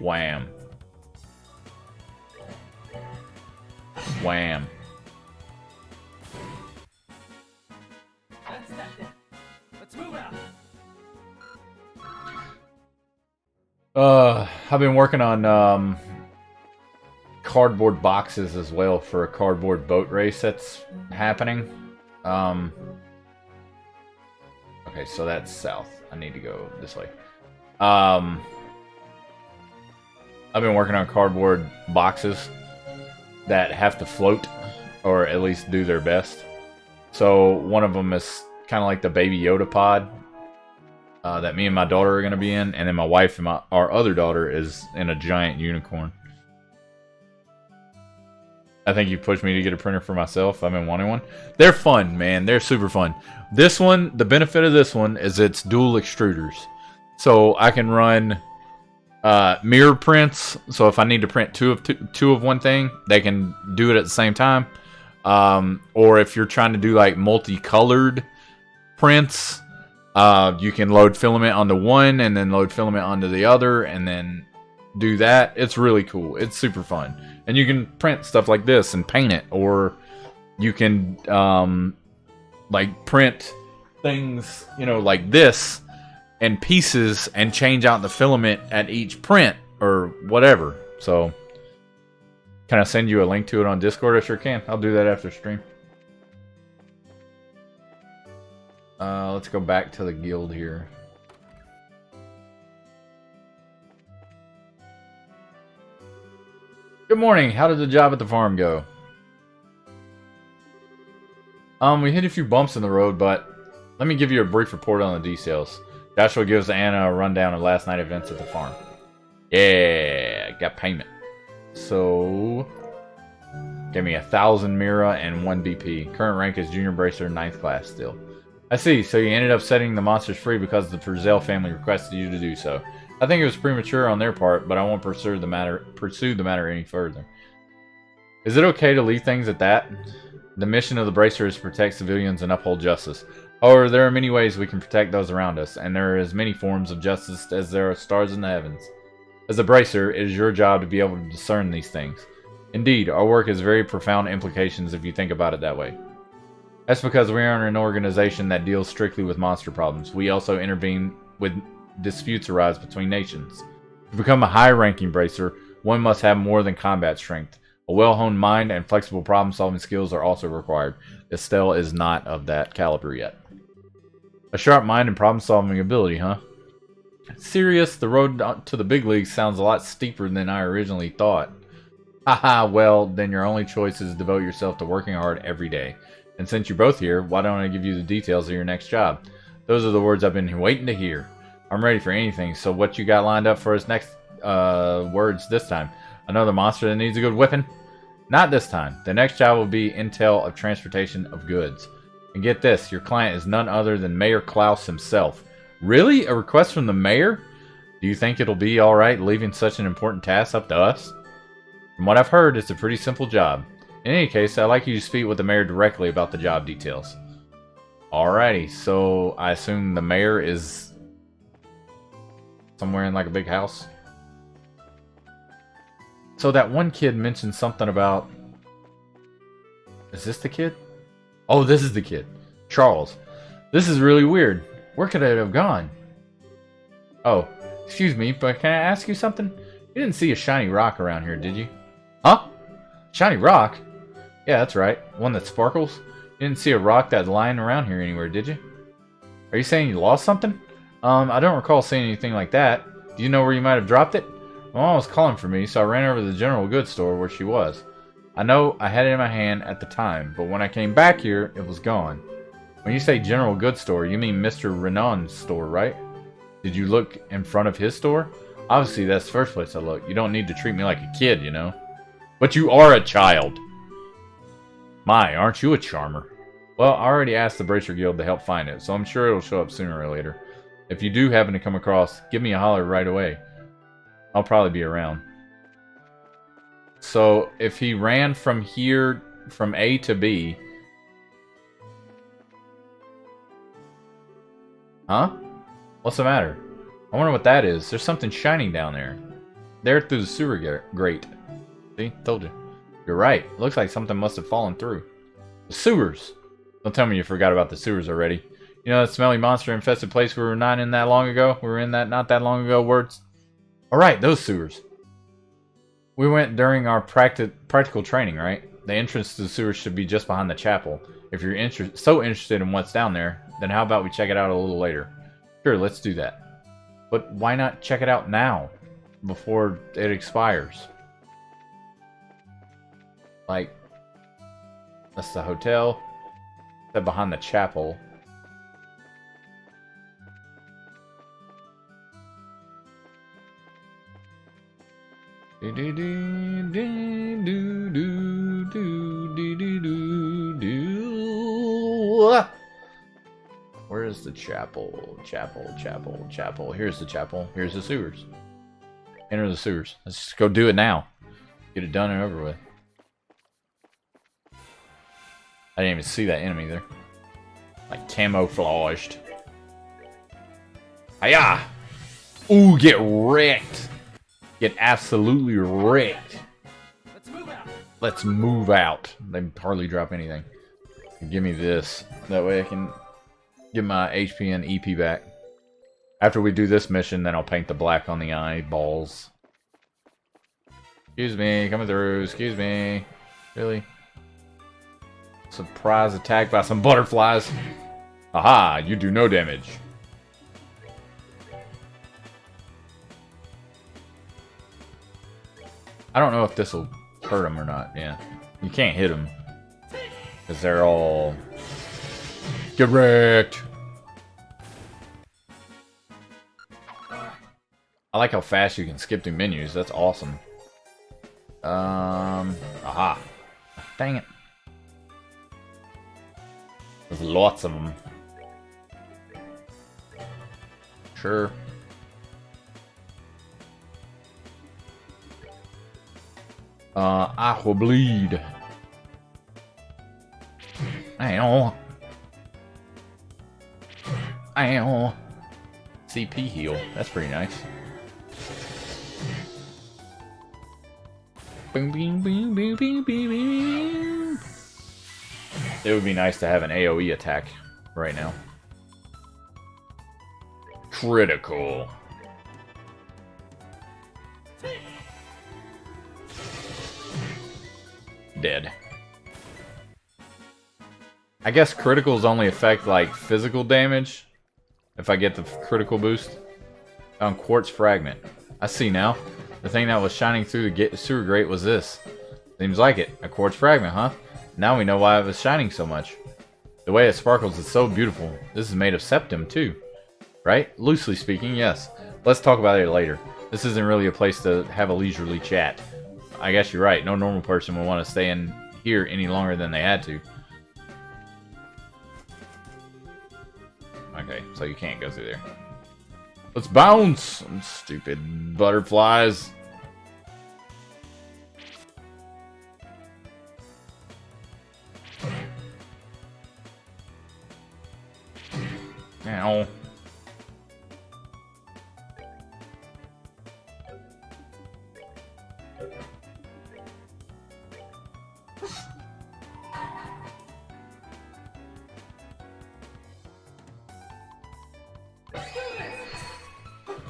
Wham. Wham. That's that then. Let's move out. I've been working on cardboard boxes as well for a cardboard boat race that's happening. Okay, so that's south. I need to go this way. I've been working on cardboard boxes that have to float, or at least do their best. So one of them is kind of like the Baby Yoda pod that me and my daughter are going to be in, and then my wife and our other daughter is in a giant unicorn. I think you pushed me to get a printer for myself. I've been wanting one. They're fun, man. They're super fun. This one, the benefit of this one is it's dual extruders. So I can run mirror prints. So if I need to print two of one thing, they can do it at the same time. Or if you're trying to do like multicolored prints, you can load filament onto one and then load filament onto the other and then do that. It's really cool. It's super fun. And you can print stuff like this and paint it, or you can like print things, you know, like this and pieces and change out the filament at each print or whatever. So can I send you a link to it on Discord? I sure can. I'll do that after stream. Let's go back to the guild here. Good morning. How did the job at the farm go? We hit a few bumps in the road, but let me give you a brief report on the details. Joshua gives Anna a rundown of last night events at the farm. Yeah, got payment. So, give me 1,000 Mira and 1 BP. Current rank is Junior Bracer, 9th class still. I see, so you ended up setting the monsters free because the Frizzell family requested you to do so. I think it was premature on their part, but I won't pursue the matter any further. Is it okay to leave things at that? The mission of the Bracer is to protect civilians and uphold justice. However, there are many ways we can protect those around us, and there are as many forms of justice as there are stars in the heavens. As a Bracer, it is your job to be able to discern these things. Indeed, our work has very profound implications if you think about it that way. That's because we are an organization that deals strictly with monster problems. We also intervene when disputes arise between nations. To become a high-ranking bracer, one must have more than combat strength. A well-honed mind and flexible problem-solving skills are also required. Estelle is not of that caliber yet. A sharp mind and problem-solving ability, huh? Serious, the road to the big leagues sounds a lot steeper than I originally thought. Haha, well, then your only choice is to devote yourself to working hard every day. And since you're both here, why don't I give you the details of your next job? Those are the words I've been waiting to hear. I'm ready for anything, so what you got lined up for us next words this time? Another monster that needs a good whipping? Not this time. The next job will be intel of transportation of goods. And get this, your client is none other than Mayor Klaus himself. Really? A request from the mayor? Do you think it'll be alright leaving such an important task up to us? From what I've heard, it's a pretty simple job. In any case, I'd like you to speak with the mayor directly about the job details. Alrighty, so I assume the mayor is somewhere in like a big house. So that one kid mentioned something about... Is this the kid? Oh, this is the kid. Charles. This is really weird. Where could it have gone? Oh, excuse me, but can I ask you something? You didn't see a shiny rock around here, did you? Huh? Shiny rock? Yeah, that's right. One that sparkles? You didn't see a rock that's lying around here anywhere, did you? Are you saying you lost something? I don't recall seeing anything like that. Do you know where you might have dropped it? My mom was calling for me, so I ran over to the general goods store where she was. I know I had it in my hand at the time, but when I came back here, it was gone. When you say general goods store, you mean Mr. Renan's store, right? Did you look in front of his store? Obviously, that's the first place I looked. You don't need to treat me like a kid, you know? But you are a child. My, aren't you a charmer? Well, I already asked the Bracer Guild to help find it, so I'm sure it'll show up sooner or later. If you do happen to come across, give me a holler right away. I'll probably be around. So, if he ran from here, from A to B... Huh? What's the matter? I wonder what that is. There's something shining down there. There through the sewer grate. See? Told you. You're right. Looks like something must have fallen through. The sewers! Don't tell me you forgot about the sewers already. You know that smelly monster-infested place we were not in that long ago? We were in that not that long ago, words? Alright, those sewers. We went during our practical training, right? The entrance to the sewers should be just behind the chapel. If you're so interested in what's down there, then how about we check it out a little later? Sure, let's do that. But why not check it out now? Before it expires? Like, that's the hotel. That behind the chapel. Do do do do do do do do do do. Where is the chapel? Chapel. Here's the chapel. Here's the sewers. Enter the sewers. Let's just go do it now. Get it done and over with. I didn't even see that enemy there. Like camouflaged. Hiya! Ooh, get wrecked! Get absolutely wrecked. Let's move out. Let's move out. They hardly drop anything. Give me this. That way I can get my HP and EP back. After we do this mission, then I'll paint the black on the eyeballs. Excuse me, coming through. Excuse me. Really? Surprise attack by some butterflies. Aha, you do no damage. I don't know if this will hurt them or not. Yeah. You can't hit them. Because they're all... Get wrecked! I like how fast you can skip through menus. That's awesome. Aha. Dang it. There's lots of them. Sure. Aqua bleed. Ow. Ow. CP heal. That's pretty nice. Boom, boom, boom, boom, boom, boom, boom. It would be nice to have an AoE attack right now. Critical. Dead. I guess criticals only affect like physical damage. If I get the critical boost. On quartz fragment. I see now. The thing that was shining through the sewer grate was this. Seems like it. A quartz fragment, huh? Now we know why it was shining so much. The way it sparkles is so beautiful. This is made of septum too. Right? Loosely speaking, yes. Let's talk about it later. This isn't really a place to have a leisurely chat. I guess you're right. No normal person would want to stay in here any longer than they had to. Okay, so you can't go through there. Let's bounce! Stupid butterflies. Ow.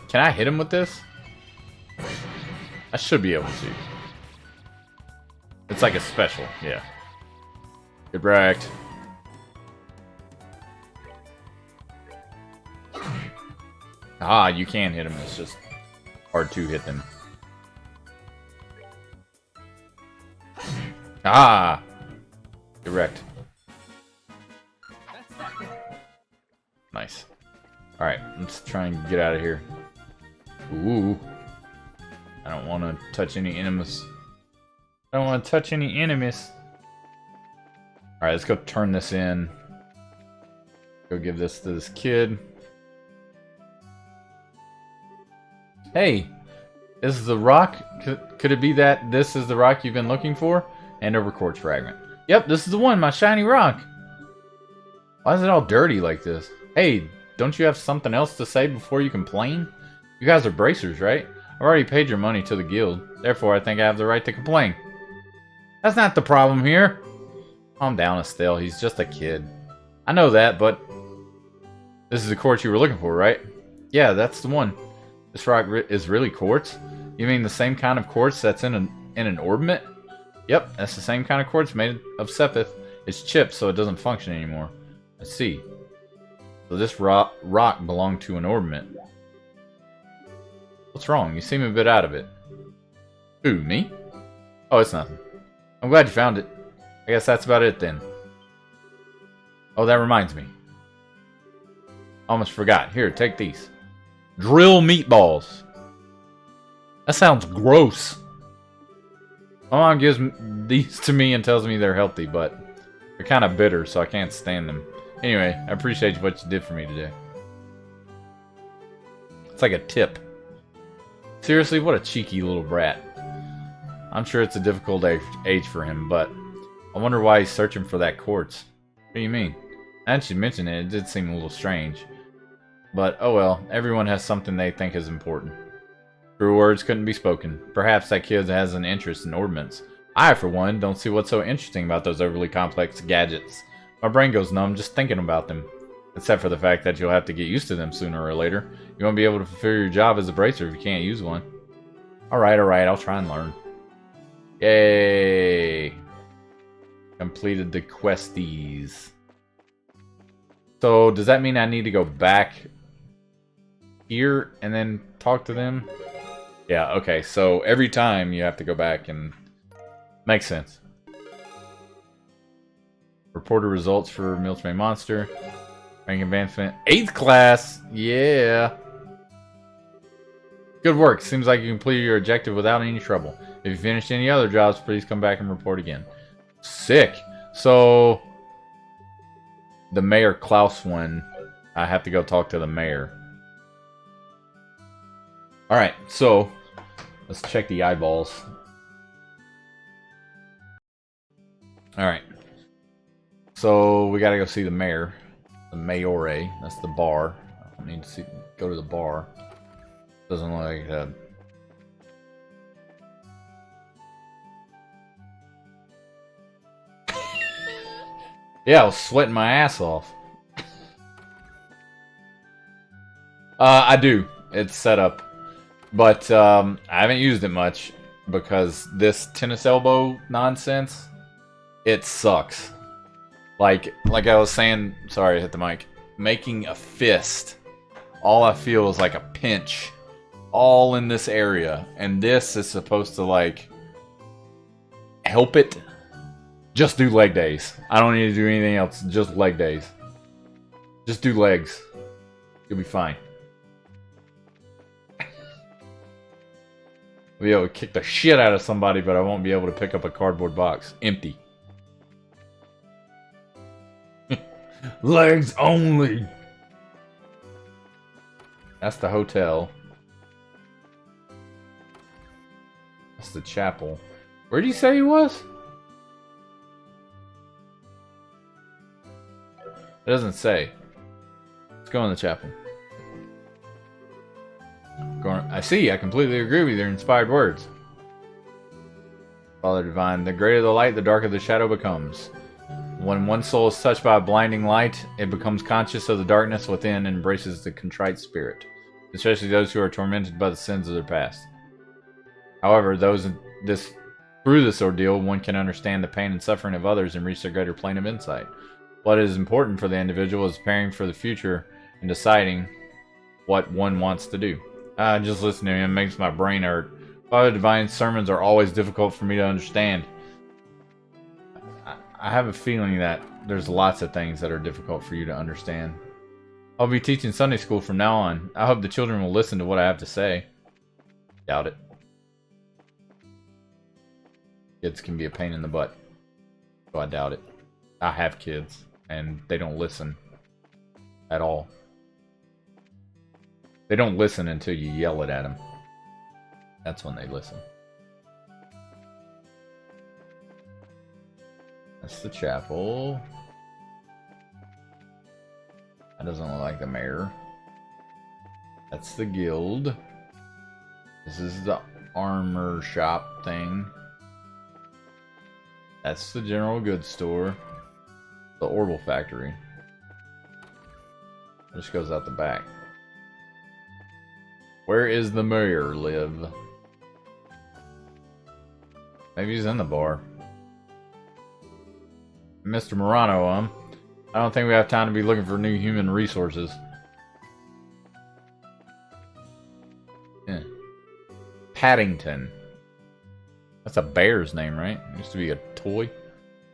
Can I hit him with this? I should be able to. It's like a special, yeah. Get wrecked. Ah, you can hit him. It's just hard to hit them. Ah! Get wrecked. Nice. Alright, let's try and get out of here. Ooh. I don't want to touch any enemies. I don't want to touch any enemies. Alright, let's go turn this in. Go give this to this kid. Hey! This is the rock? Could it be that this is the rock you've been looking for? Hand over quartz fragment. Yep, this is the one, my shiny rock. Why is it all dirty like this? Hey, don't you have something else to say before you complain? You guys are bracers, right? I've already paid your money to the guild. Therefore, I think I have the right to complain. That's not the problem here. Calm down, Estelle. He's just a kid. I know that, but... This is the quartz you were looking for, right? Yeah, that's the one. This rock is really quartz? You mean the same kind of quartz that's in an orbit? Yep, that's the same kind of quartz made of sepith. It's chipped, so it doesn't function anymore. I see. So this rock belonged to an orbit. What's wrong? You seem a bit out of it. Who, me? Oh, it's nothing. I'm glad you found it. I guess that's about it then. Oh, that reminds me. Almost forgot. Here, take these. Drill meatballs. That sounds gross. My mom gives these to me and tells me they're healthy, but they're kind of bitter, so I can't stand them. Anyway, I appreciate what you did for me today. It's like a tip. Seriously, what a cheeky little brat. I'm sure it's a difficult age for him, but I wonder why he's searching for that quartz. What do you mean? Now that you mention it, it did seem a little strange. But, oh well, everyone has something they think is important. True words couldn't be spoken. Perhaps that kid has an interest in ordnance. I, for one, don't see what's so interesting about those overly complex gadgets. My brain goes numb just thinking about them. Except for the fact that you'll have to get used to them sooner or later. You won't be able to fulfill your job as a bracer if you can't use one. Alright, I'll try and learn. Yay! Completed the questies. So, does that mean I need to go back here and then talk to them? Yeah, okay, so every time you have to go back and... Makes sense. Reported results for Milchmay Monster. Rank advancement. 8th class! Yeah! Good work. Seems like you completed your objective without any trouble. If you finished any other jobs, please come back and report again. Sick! So... The Mayor Klaus one, I have to go talk to the mayor. Alright, so... Let's check the eyeballs. Alright. So, we gotta go see the mayor. The Mayore. That's the bar. I need to go to the bar. Doesn't look like that. Yeah, I was sweating my ass off. I do. It's set up. But I haven't used it much because this tennis elbow nonsense, it sucks. Like I was saying, sorry, I hit the mic. Making a fist, all I feel is like a pinch all in this area. And this is supposed to like help it. Just do leg days. I don't need to do anything else, just leg days. Just do legs. You'll be fine. I'll be able to kick the shit out of somebody, but I won't be able to pick up a cardboard box. Empty. Legs only! That's the hotel. That's the chapel. Where did he say he was? It doesn't say. Let's go in the chapel. I see, I completely agree with your inspired words. Father Divine, the greater the light, the darker the shadow becomes. When one soul is touched by a blinding light, it becomes conscious of the darkness within and embraces the contrite spirit, especially those who are tormented by the sins of their past. However, through this ordeal, one can understand the pain and suffering of others and reach their greater plane of insight. What is important for the individual is preparing for the future and deciding what one wants to do. Just listening to him makes my brain hurt. Father Divine's sermons are always difficult for me to understand. I have a feeling that there's lots of things that are difficult for you to understand. I'll be teaching Sunday school from now on. I hope the children will listen to what I have to say. Doubt it. Kids can be a pain in the butt. So I doubt it. I have kids, and they don't listen at all. They don't listen until you yell it at them. That's when they listen. That's the chapel. That doesn't look like the mayor. That's the guild. This is the armor shop thing. That's the general goods store. The Orbital factory. This goes out the back. Where is the mayor live? Maybe he's in the bar. Mr. Morano, I don't think we have time to be looking for new human resources. Yeah. Paddington. That's a bear's name, right? It used to be a toy.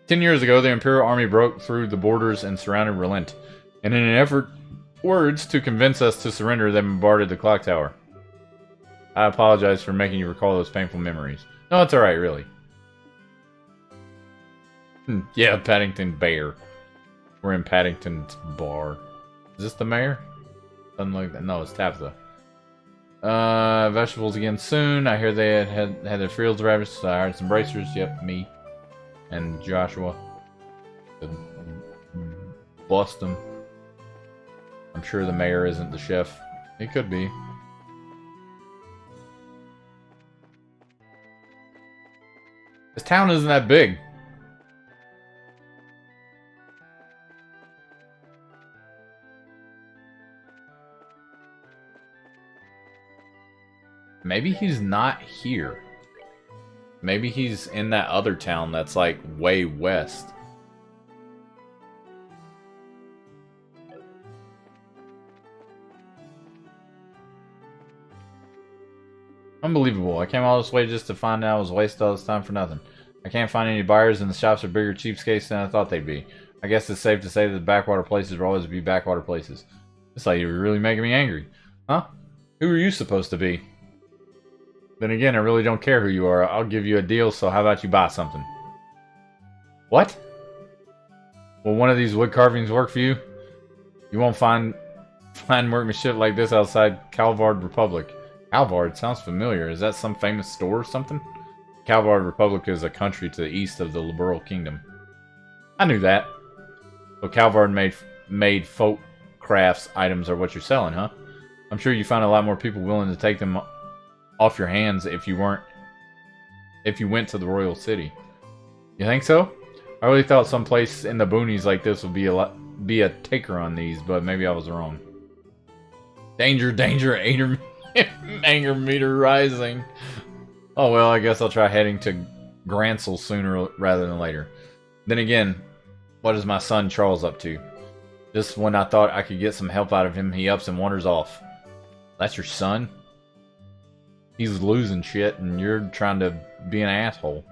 10 years ago, the Imperial Army broke through the borders and surrounded Relent. And in an effort to convince us to surrender, they bombarded the clock tower. I apologize for making you recall those painful memories. No, it's alright, really. Yeah, Paddington Bear. We're in Paddington's bar. Is this the mayor? Doesn't look like that. No, it's Tabitha. Vegetables again soon. I hear they had their fields ravaged, so I hired some bracers. Yep, me. And Joshua. Bust them. I'm sure the mayor isn't the chef. He could be. This town isn't that big. Maybe he's not here. Maybe he's in that other town that's like way west. Unbelievable. I came all this way just to find out I was wasting all this time for nothing. I can't find any buyers and the shops are bigger cheapskates than I thought they'd be. I guess it's safe to say that the backwater places will always be backwater places. It's like you're really making me angry. Huh? Who are you supposed to be? Then again, I really don't care who you are. I'll give you a deal, so how about you buy something? What? Will one of these wood carvings work for you? You won't find workmanship like this outside Calvard Republic. Calvard sounds familiar. Is that some famous store or something? Calvard Republic is a country to the east of the Liberal Kingdom. I knew that. So Calvard made folk crafts items are what you're selling, huh? I'm sure you find a lot more people willing to take them off your hands if you went to the royal city. You think so? I really thought someplace in the boonies like this would be a taker on these, but maybe I was wrong. Danger, danger, anger meter rising. Oh well, I guess I'll try heading to Gransel sooner rather than later. Then again, what is my son Charles up to? Just when I thought I could get some help out of him, he ups and wanders off. That's your son? He's losing shit and you're trying to be an asshole.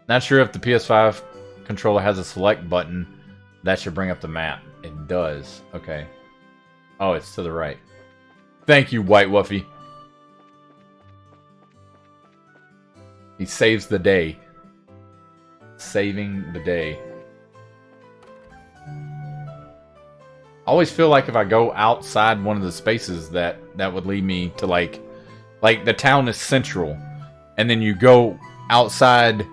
Not sure if the PS5 controller has a select button. That should bring up the map. It does. Okay. Oh, it's to the right. Thank you, White Wuffy. He saves the day. Saving the day. I always feel like if I go outside one of the spaces that would lead me to like the town is central, and then you go outside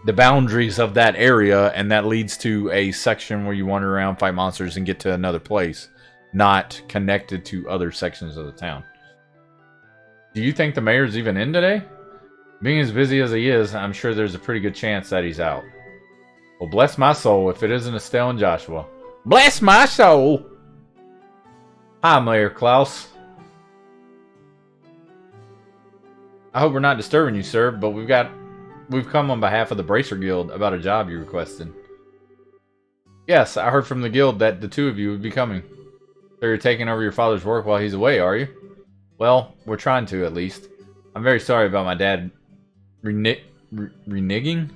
the boundaries of that area, and that leads to a section where you wander around, fight monsters, and get to another place, not connected to other sections of the town. Do you think the mayor's even in today? Being as busy as he is, I'm sure there's a pretty good chance that he's out. Well, bless my soul if it isn't Estelle and Joshua. Bless my soul! Hi, Mayor Klaus. I hope we're not disturbing you, sir, but we've come on behalf of the Bracer Guild about a job you requested. Yes, I heard from the guild that the two of you would be coming. So you're taking over your father's work while he's away, are you? Well, we're trying to, at least. I'm very sorry about my dad reneging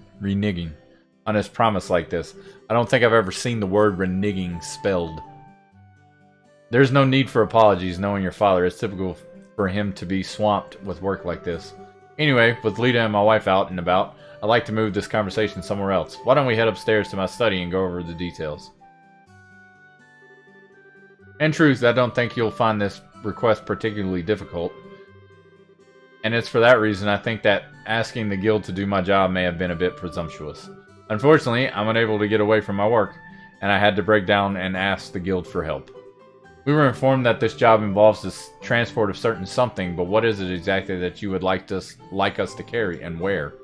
on his promise like this. I don't think I've ever seen the word reneging spelled. There's no need for apologies knowing your father. It's typical for him to be swamped with work like this. Anyway, with Lita and my wife out and about, I'd like to move this conversation somewhere else. Why don't we head upstairs to my study and go over the details? In truth, I don't think you'll find this request particularly difficult. And it's for that reason I think that asking the guild to do my job may have been a bit presumptuous. Unfortunately, I'm unable to get away from my work, and I had to break down and ask the guild for help. We were informed that this job involves the transport of certain something, but what is it exactly that you would like us to carry, and where?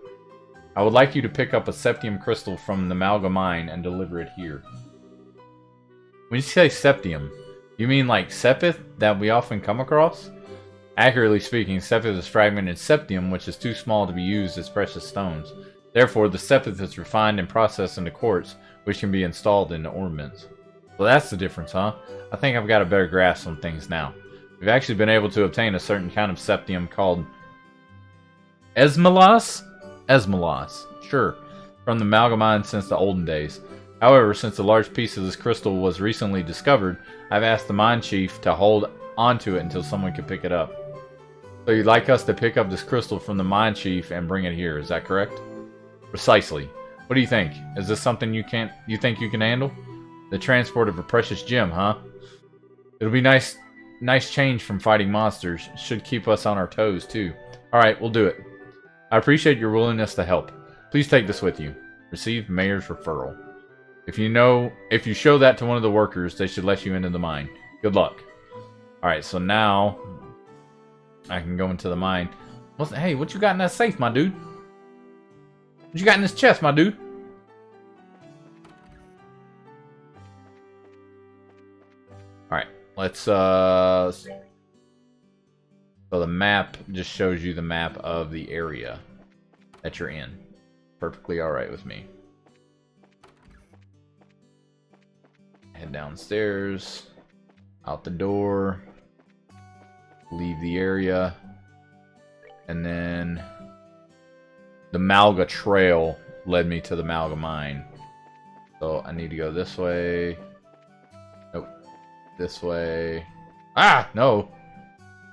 I would like you to pick up a septium crystal from the Malga mine and deliver it here. When you say septium, you mean like sepith that we often come across? Accurately speaking, sepith is fragmented septium, which is too small to be used as precious stones. Therefore, the sepith is refined and processed into quartz, which can be installed into ornaments. Well, that's the difference, huh? I think I've got a better grasp on things now. We've actually been able to obtain a certain kind of septium called Esmelas? Esmelas, sure, from the Malga mine since the olden days. However, since a large piece of this crystal was recently discovered, I've asked the mine chief to hold onto it until someone can pick it up. So you'd like us to pick up this crystal from the mine chief and bring it here, is that correct? Precisely. What do you think? Is this something you think you can handle? The transport of a precious gem, huh? It'll be nice change from fighting monsters. Should keep us on our toes, too. Alright, we'll do it. I appreciate your willingness to help. Please take this with you. Receive Mayor's referral. If you show that to one of the workers, they should let you into the mine. Good luck. Alright, so now I can go into the mine. Hey, what you got in that safe, my dude? What you got in this chest, my dude? Alright, let's so the map just shows you the map of the area that you're in. Perfectly alright with me. Head downstairs, out the door, leave the area, and then the Malga Trail led me to the Malga Mine. So I need to go this way. Nope. This way. Ah! No!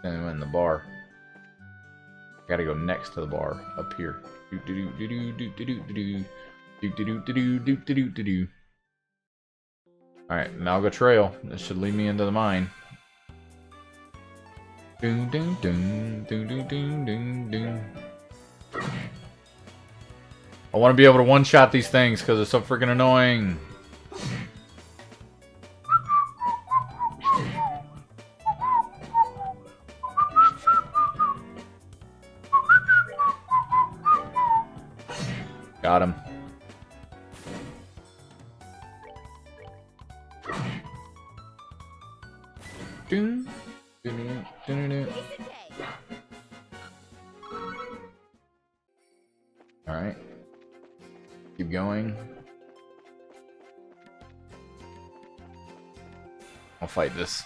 I'm in the bar. Gotta go next to the bar. Up here. Alright, Malga Trail. This should lead me into the mine. Doom doom doom doom doom doom doom doom. I want to be able to one-shot these things because they're so freaking annoying. Got him. Dun, dun, dun, dun, dun. Piece of cake. Alright. Keep going. I'll fight this.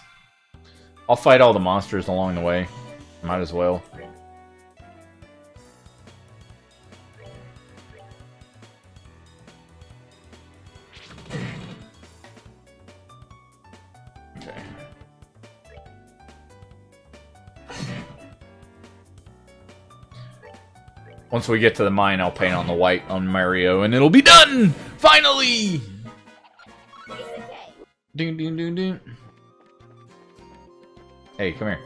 I'll fight all the monsters along the way. Might as well. Okay. Once we get to the mine, I'll paint on the white on Mario, and it'll be done! Finally! Piece of cake. Ding, ding, ding, ding. Hey, come here.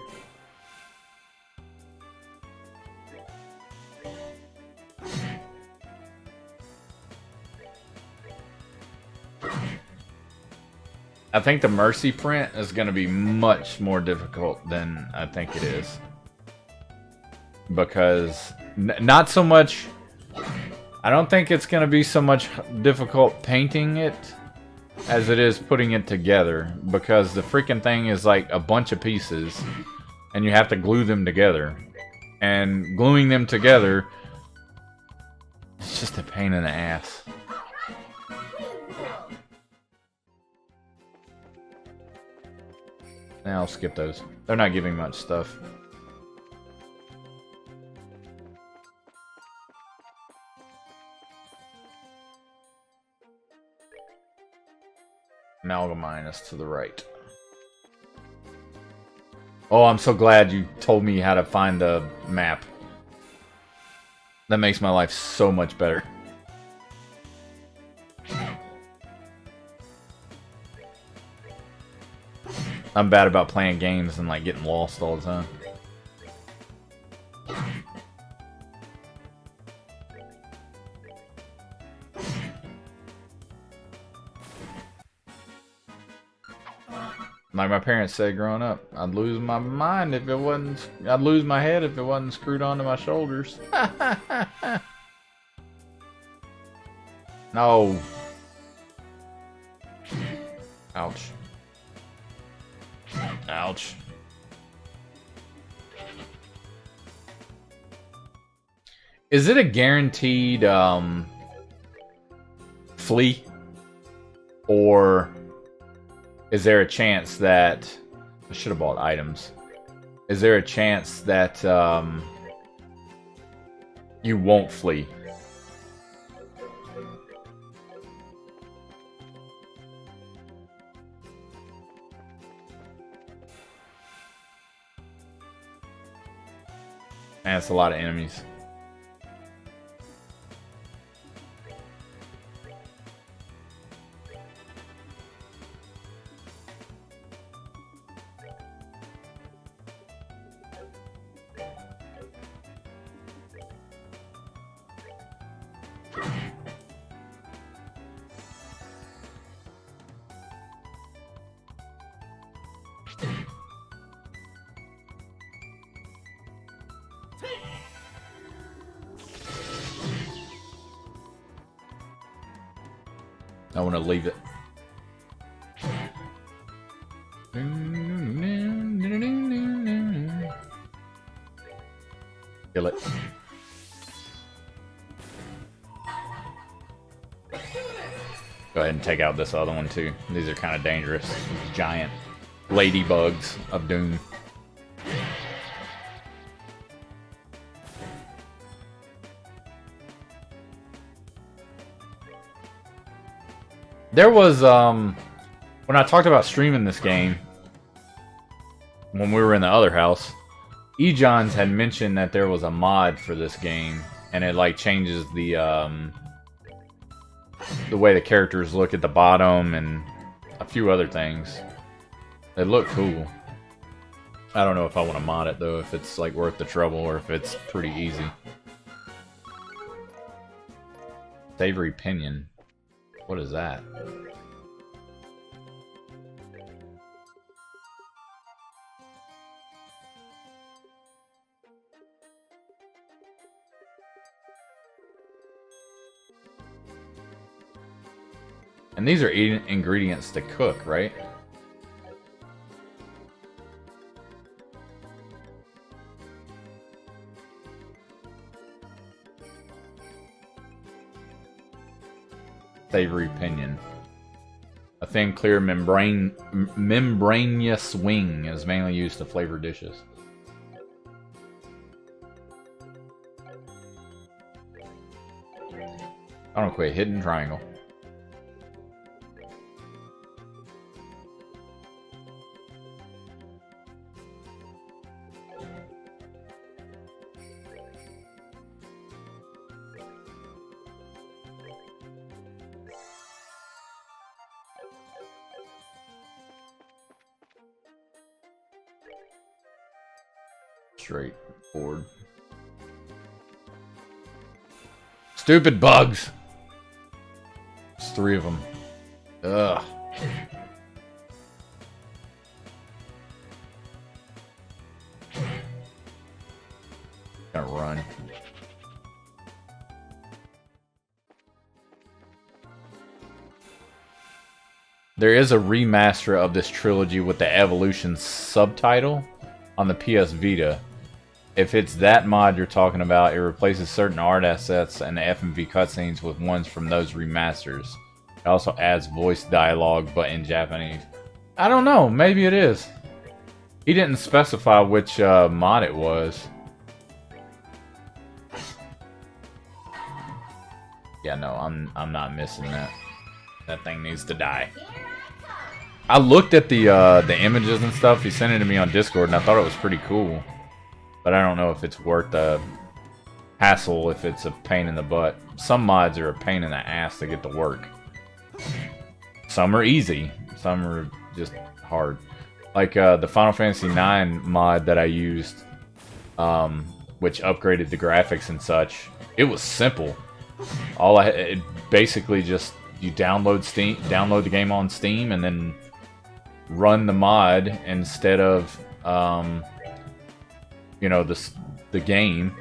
I think the Mercy print is going to be much more difficult than I think it is. Because, not so much... I don't think it's going to be so much difficult painting it as it is putting it together, because the freaking thing is like a bunch of pieces and you have to glue them together, and gluing them together, it's just a pain in the ass. Now I'll skip those. They're not giving much stuff. Amalgamine is to the right. Oh, I'm so glad you told me how to find the map. That makes my life so much better. I'm bad about playing games and like getting lost all the time. Like my parents said growing up, I'd lose my mind if it wasn't... I'd lose my head if it wasn't screwed onto my shoulders. No. Ouch. Ouch. Is it a guaranteed flea? Or is there a chance that... I should have bought items. Is there a chance that you won't flee? Man, that's a lot of enemies. I want to leave it. Kill it. Go ahead and take out this other one too. These are kind of dangerous. These giant ladybugs of doom. There was, when I talked about streaming this game, when we were in the other house, E-Johns had mentioned that there was a mod for this game, and it, like, changes the way the characters look at the bottom, and a few other things. They look cool. I don't know if I want to mod it, though, if it's, like, worth the trouble, or if it's pretty easy. Savory Pinion. What is that? And these are ingredients to cook, right? savory pinion. A thin, clear membranous wing is mainly used to flavor dishes. I don't quit. Hidden triangle. Straightforward. Stupid bugs! There's 3 of them. Ugh. Gonna run. There is a remaster of this trilogy with the Evolution subtitle on the PS Vita. If it's that mod you're talking about, it replaces certain art assets and the FMV cutscenes with ones from those remasters. It also adds voice dialogue, but in Japanese. I don't know, maybe it is. He didn't specify which mod it was. Yeah, no, I'm not missing that. That thing needs to die. I looked at the images and stuff. He sent it to me on Discord, and I thought it was pretty cool. But I don't know if it's worth the hassle, if it's a pain in the butt. Some mods are a pain in the ass to get to work. Some are easy. Some are just hard. Like the Final Fantasy IX mod that I used, which upgraded the graphics and such. It was simple. It basically just you download the game on Steam, and then run the mod instead of you know, the game,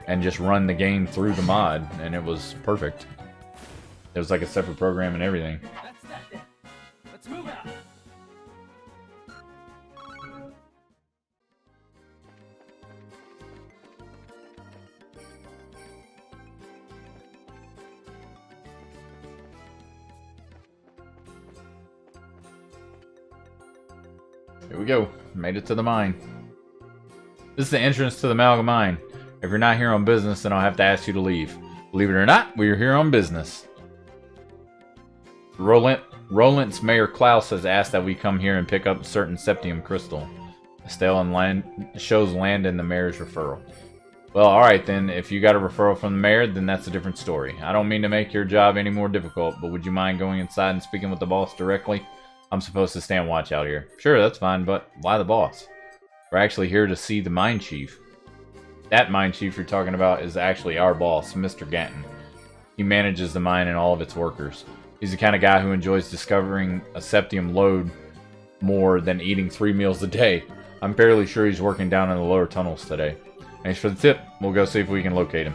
and just run the game through the mod, and it was perfect. It was like a separate program and everything. That's that then. Let's move out. Here we go. Made it to the mine. This is the entrance to the Malga mine. If you're not here on business, then I'll have to ask you to leave. Believe it or not, we are here on business. Roland's Mayor Klaus has asked that we come here and pick up a certain septium crystal. Estelle and land shows land in the mayor's referral. Well, alright then, if you got a referral from the mayor, then that's a different story. I don't mean to make your job any more difficult, but would you mind going inside and speaking with the boss directly? I'm supposed to stand watch out here. Sure, that's fine, but why the boss? We're actually here to see the mine chief. That mine chief you're talking about is actually our boss, Mr. Ganton. He manages the mine and all of its workers. He's the kind of guy who enjoys discovering a septium lode more than eating 3 meals a day. I'm fairly sure he's working down in the lower tunnels today. Thanks for the tip. We'll go see if we can locate him.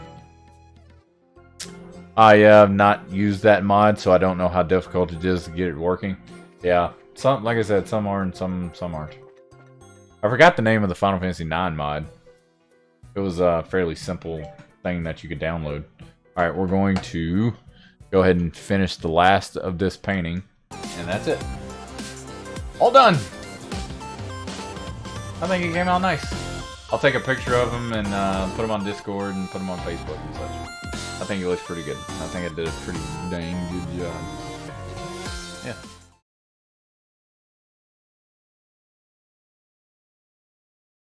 I have not used that mod, so I don't know how difficult it is to get it working. Yeah, like I said, some are and some aren't. I forgot the name of the Final Fantasy IX mod. It was a fairly simple thing that you could download. Alright, we're going to go ahead and finish the last of this painting. And that's it. All done! I think it came out nice. I'll take a picture of him and put him on Discord and put him on Facebook and such. I think he looks pretty good. I think I did a pretty dang good job. Yeah.